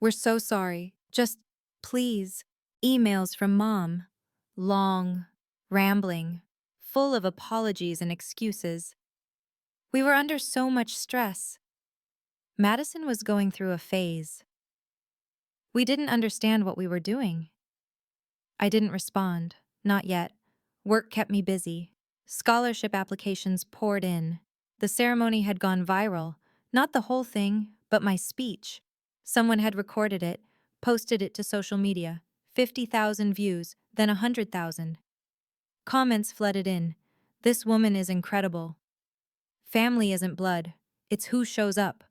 We're so sorry. Just, please. Emails from Mom. Long, rambling, full of apologies and excuses. We were under so much stress. Madison was going through a phase. We didn't understand what we were doing. I didn't respond. Not yet. Work kept me busy. Scholarship applications poured in. The ceremony had gone viral. Not the whole thing, but my speech. Someone had recorded it, posted it to social media. 50,000 views, then 100,000. Comments flooded in. This woman is incredible. Family isn't blood. It's who shows up.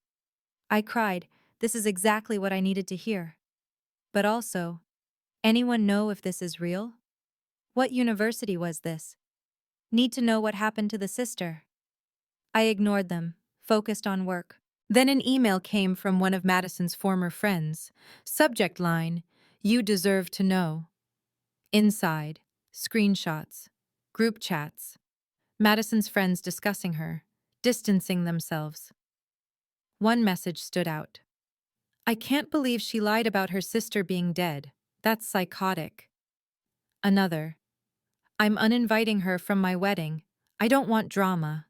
I cried. This is exactly what I needed to hear. But also, anyone know if this is real? What university was this? Need to know what happened to the sister. I ignored them, focused on work. Then an email came from one of Madison's former friends. Subject line, "You deserve to know." Inside, screenshots, group chats. Madison's friends discussing her, distancing themselves. One message stood out. "I can't believe she lied about her sister being dead. That's psychotic." Another. "I'm uninviting her from my wedding. I don't want drama."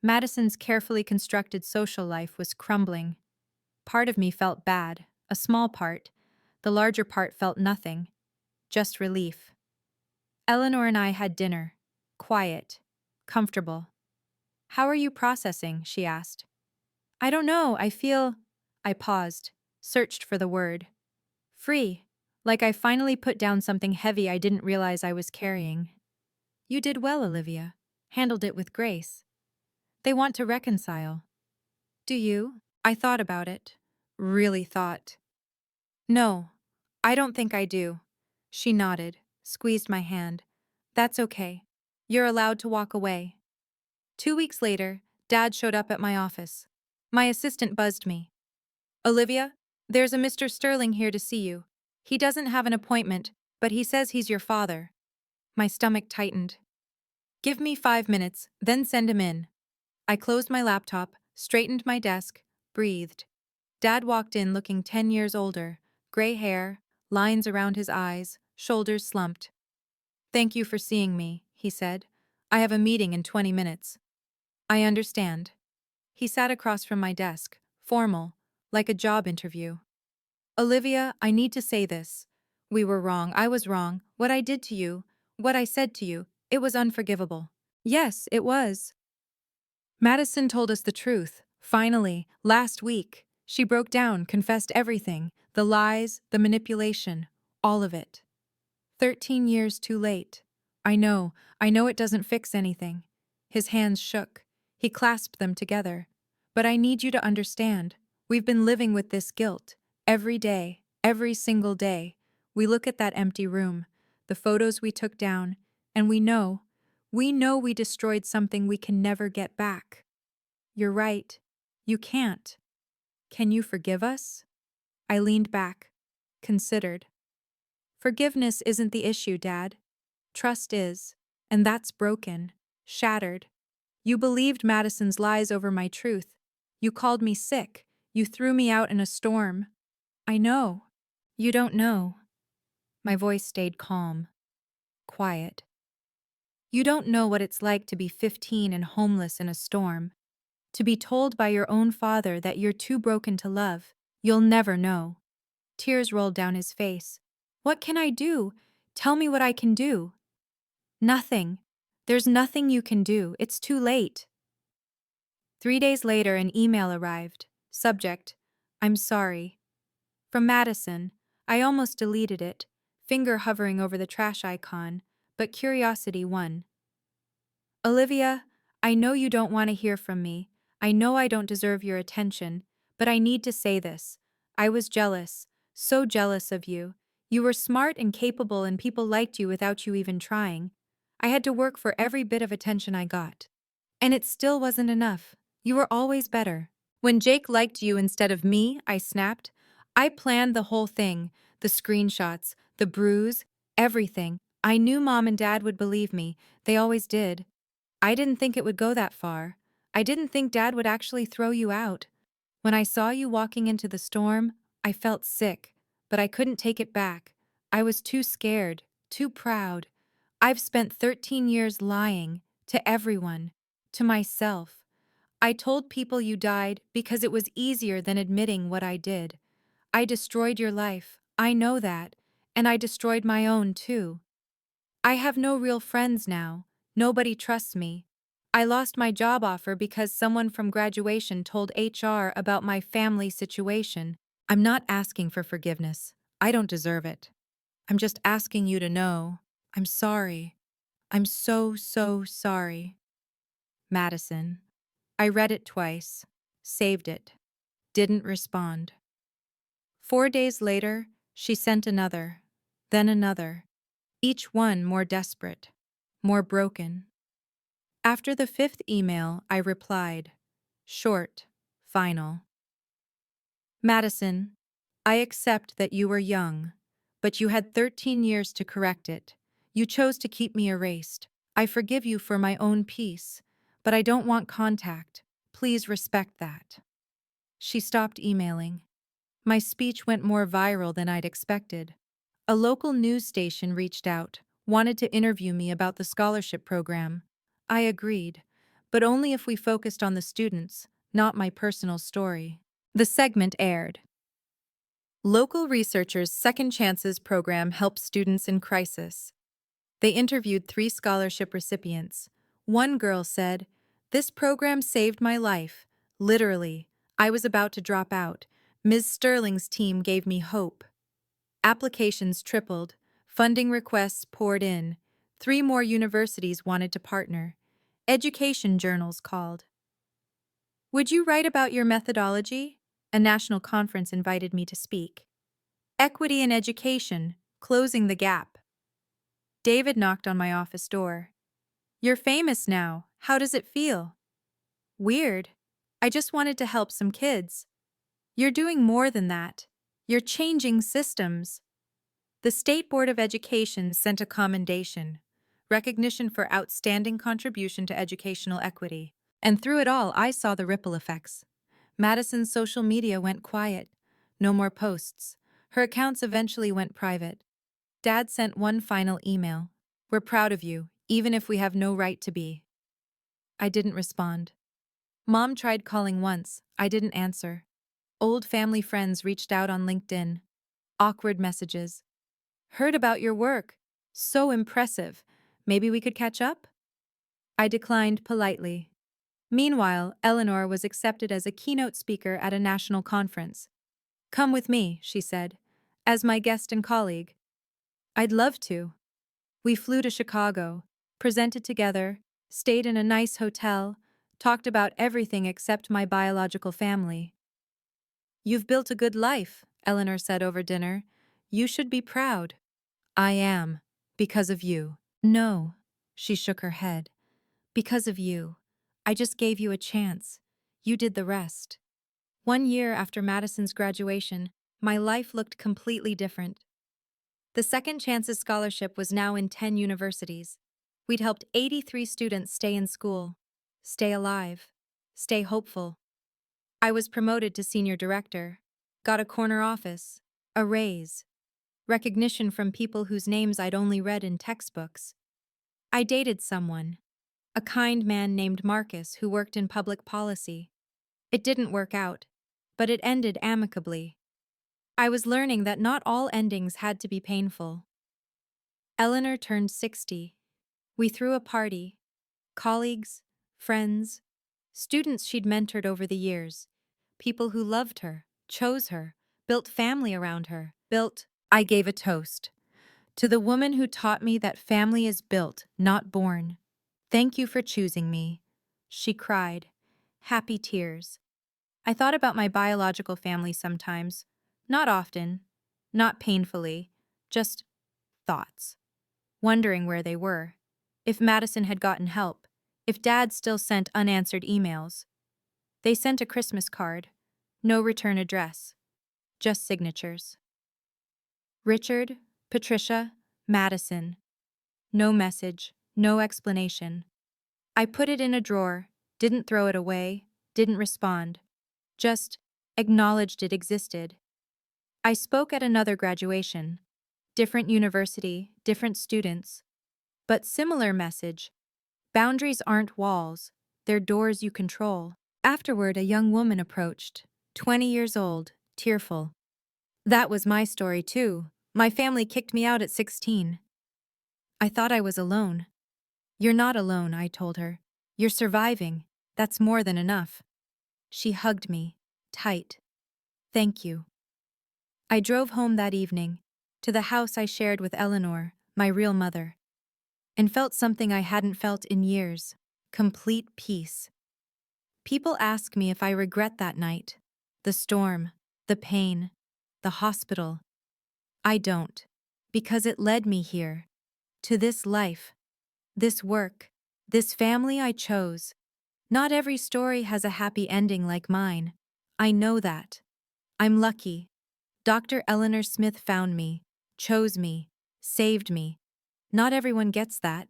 Madison's carefully constructed social life was crumbling. Part of me felt bad, a small part. The larger part felt nothing, just relief. Eleanor and I had dinner. Quiet. Comfortable. "How are you processing?" she asked. "I don't know, I feel—" I paused, searched for the word. "Free. Like I finally put down something heavy I didn't realize I was carrying." "You did well, Olivia. Handled it with grace. They want to reconcile." "Do you?" I thought about it. Really thought. "No, I don't think I do." She nodded, squeezed my hand. "That's okay. You're allowed to walk away." 2 weeks later, Dad showed up at my office. My assistant buzzed me. "Olivia, there's a Mr. Sterling here to see you. He doesn't have an appointment, but he says he's your father." My stomach tightened. "Give me 5 minutes, then send him in." I closed my laptop, straightened my desk, breathed. Dad walked in looking 10 years older, gray hair, lines around his eyes, shoulders slumped. "Thank you for seeing me," he said. "I have a meeting in 20 minutes. "I understand." He sat across from my desk, formal, like a job interview. "Olivia, I need to say this. We were wrong. I was wrong. What I did to you, what I said to you, it was unforgivable." "Yes, it was." Madison told us the truth. Finally, last week. She broke down, confessed everything. The lies, the manipulation, all of it. 13 years too late. I know it doesn't fix anything." His hands shook. He clasped them together. "But I need you to understand. We've been living with this guilt. Every day, every single day. We look at that empty room, the photos we took down, and we know we destroyed something we can never get back." "You're right. You can't. Can you forgive us?" I leaned back, considered. "Forgiveness isn't the issue, Dad. Trust is, and that's broken, shattered. You believed Madison's lies over my truth. You called me sick. You threw me out in a storm. I know. You don't know." My voice stayed calm, quiet. "You don't know what it's like to be 15 and homeless in a storm. To be told by your own father that you're too broken to love. You'll never know." Tears rolled down his face. "What can I do? Tell me what I can do." "Nothing. There's nothing you can do. It's too late." 3 days later, an email arrived. Subject: "I'm sorry." From Madison. I almost deleted it, finger hovering over the trash icon, but curiosity won. "Olivia, I know you don't want to hear from me. I know I don't deserve your attention, but I need to say this. I was jealous, so jealous of you. You were smart and capable and people liked you without you even trying. I had to work for every bit of attention I got. And it still wasn't enough. You were always better. When Jake liked you instead of me, I snapped. I planned the whole thing, the screenshots, the bruise, everything. I knew Mom and Dad would believe me. They always did. I didn't think it would go that far. I didn't think Dad would actually throw you out. When I saw you walking into the storm, I felt sick, but I couldn't take it back. I was too scared, too proud. I've spent 13 years lying, to everyone, to myself. I told people you died because it was easier than admitting what I did. I destroyed your life, I know that, and I destroyed my own too. I have no real friends now. Nobody trusts me. I lost my job offer because someone from graduation told HR about my family situation. I'm not asking for forgiveness. I don't deserve it. I'm just asking you to know. I'm sorry. I'm so sorry. Madison. I read it twice. Saved it. Didn't respond. 4 days later, she sent another. Then another. Each one more desperate. More broken. After the fifth email, I replied. Short. Final. Madison, I accept that you were young, but you had 13 years to correct it. You chose to keep me erased. I forgive you for my own peace, but I don't want contact. Please respect that. She stopped emailing. My speech went more viral than I'd expected. A local news station reached out, wanted to interview me about the scholarship program. I agreed, but only if we focused on the students, not my personal story. The segment aired. Local researchers' Second Chances program helps students in crisis. They interviewed 3 scholarship recipients. One girl said, "This program saved my life. Literally, I was about to drop out. Ms. Sterling's team gave me hope." Applications tripled. Funding requests poured in. 3 more universities wanted to partner. Education journals called. Would you write about your methodology? A national conference invited me to speak. Equity in education, closing the gap. David knocked on my office door. You're famous now. How does it feel? Weird. I just wanted to help some kids. You're doing more than that. You're changing systems. The State Board of Education sent a commendation, recognition for outstanding contribution to educational equity. And through it all, I saw the ripple effects. Madison's social media went quiet. No more posts. Her accounts eventually went private. Dad sent one final email. We're proud of you, even if we have no right to be. I didn't respond. Mom tried calling once. I didn't answer. Old family friends reached out on LinkedIn. Awkward messages. Heard about your work. So impressive. Maybe we could catch up? I declined politely. Meanwhile, Eleanor was accepted as a keynote speaker at a national conference. Come with me, she said, as my guest and colleague. I'd love to. We flew to Chicago, presented together, stayed in a nice hotel, talked about everything except my biological family. You've built a good life, Eleanor said over dinner. You should be proud. I am, because of you. No, she shook her head. Because of you. I just gave you a chance. You did the rest. 1 year after Madison's graduation, my life looked completely different. The Second Chances Scholarship was now in 10 universities. We'd helped 83 students stay in school, stay alive, stay hopeful. I was promoted to senior director, got a corner office, a raise, recognition from people whose names I'd only read in textbooks. I dated someone, a kind man named Marcus who worked in public policy. It didn't work out, but it ended amicably. I was learning that not all endings had to be painful. Eleanor turned 60. We threw a party. Colleagues, friends, students she'd mentored over the years, people who loved her, chose her, built family around her, I gave a toast. To the woman who taught me that family is built, not born. Thank you for choosing me. She cried. Happy tears. I thought about my biological family sometimes. Not often. Not painfully. Just thoughts. Wondering where they were. If Madison had gotten help. If Dad still sent unanswered emails. They sent a Christmas card. No return address. Just signatures. Richard, Patricia, Madison. No message, no explanation. I put it in a drawer, didn't throw it away, didn't respond. Just acknowledged it existed. I spoke at another graduation. Different university, different students. But similar message. Boundaries aren't walls, they're doors you control. Afterward, a young woman approached, 20 years old, tearful. That was my story too. My family kicked me out at 16. I thought I was alone. You're not alone, I told her. You're surviving. That's more than enough. She hugged me, tight. Thank you. I drove home that evening, to the house I shared with Eleanor, my real mother, and felt something I hadn't felt in years. Complete peace. People ask me if I regret that night. The storm, the pain, the hospital. I don't. Because it led me here. To this life. This work. This family I chose. Not every story has a happy ending like mine. I know that. I'm lucky. Dr. Eleanor Smith found me, chose me, saved me. Not everyone gets that.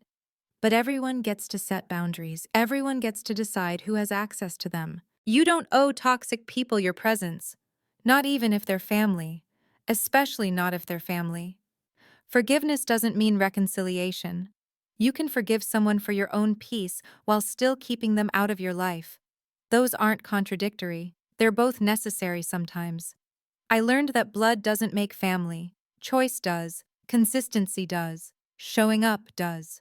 But everyone gets to set boundaries. Everyone gets to decide who has access to them. You don't owe toxic people your presence. Not even if they're family. Especially not if they're family. Forgiveness doesn't mean reconciliation. You can forgive someone for your own peace while still keeping them out of your life. Those aren't contradictory. They're both necessary sometimes. I learned that blood doesn't make family. Choice does. Consistency does. Showing up does.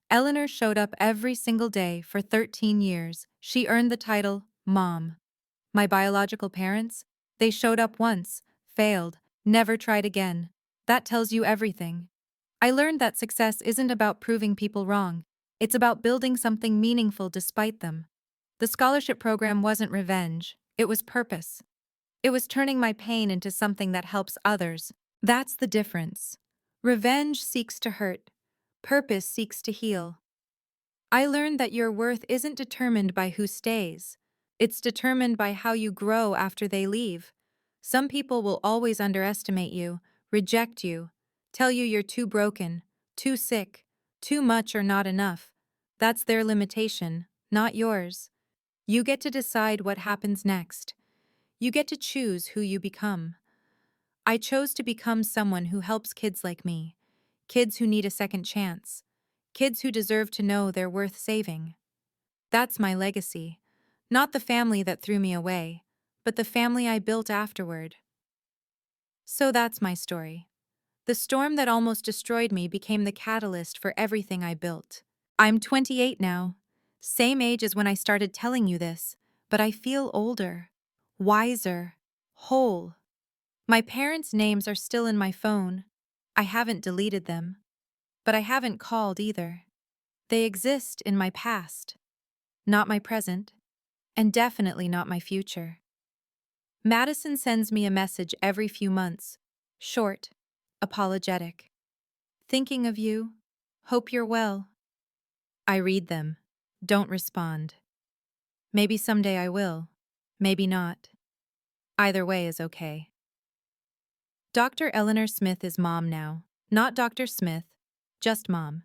Eleanor showed up every single day for 13 years. She earned the title Mom. My biological parents? They showed up once, failed, never tried again. That tells you everything. I learned that success isn't about proving people wrong. It's about building something meaningful despite them. The scholarship program wasn't revenge. It was purpose. It was turning my pain into something that helps others. That's the difference. Revenge seeks to hurt. Purpose seeks to heal. I learned that your worth isn't determined by who stays. It's determined by how you grow after they leave. Some people will always underestimate you, reject you, tell you you're too broken, too sick, too much or not enough. That's their limitation, not yours. You get to decide what happens next. You get to choose who you become. I chose to become someone who helps kids like me, kids who need a second chance, kids who deserve to know they're worth saving. That's my legacy. Not the family that threw me away, but the family I built afterward. So that's my story. The storm that almost destroyed me became the catalyst for everything I built. I'm 28 now, same age as when I started telling you this, but I feel older, wiser, whole. My parents' names are still in my phone. I haven't deleted them, but I haven't called either. They exist in my past, not my present, and definitely not my future. Madison sends me a message every few months, short, apologetic. Thinking of you, hope you're well. I read them, don't respond. Maybe someday I will, maybe not. Either way is okay. Dr. Eleanor Smith is Mom now, not Dr. Smith, just Mom.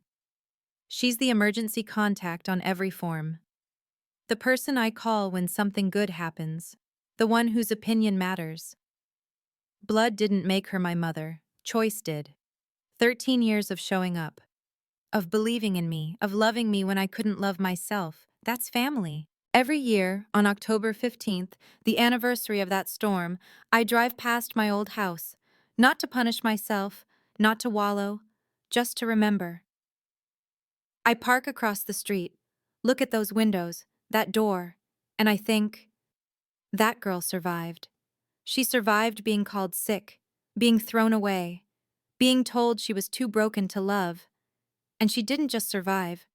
She's the emergency contact on every form. The person I call when something good happens, the one whose opinion matters. Blood didn't make her my mother, choice did. 13 years of showing up, of believing in me, of loving me when I couldn't love myself. That's family. Every year, on October 15th, the anniversary of that storm, I drive past my old house, not to punish myself, not to wallow, just to remember. I park across the street, look at those windows, that door, and I think, that girl survived. She survived being called sick, being thrown away, being told she was too broken to love. And she didn't just survive,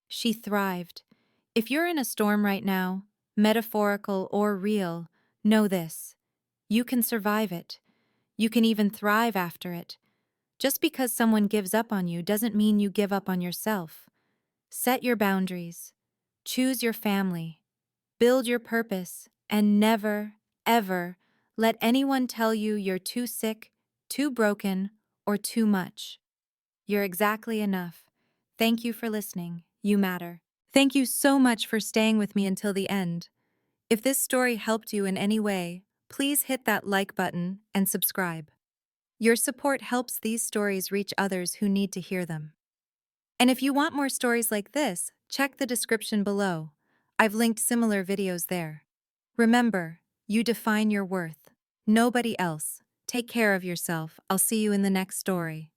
she thrived. If you're in a storm right now, metaphorical or real, know this. You can survive it. You can even thrive after it. Just because someone gives up on you doesn't mean you give up on yourself. Set your boundaries. Choose your family. Build your purpose and never, ever let anyone tell you you're too sick, too broken, or too much. You're exactly enough. Thank you for listening. You matter. Thank you so much for staying with me until the end. If this story helped you in any way, please hit that like button and subscribe. Your support helps these stories reach others who need to hear them. And if you want more stories like this, check the description below. I've linked similar videos there. Remember, you define your worth. Nobody else. Take care of yourself. I'll see you in the next story.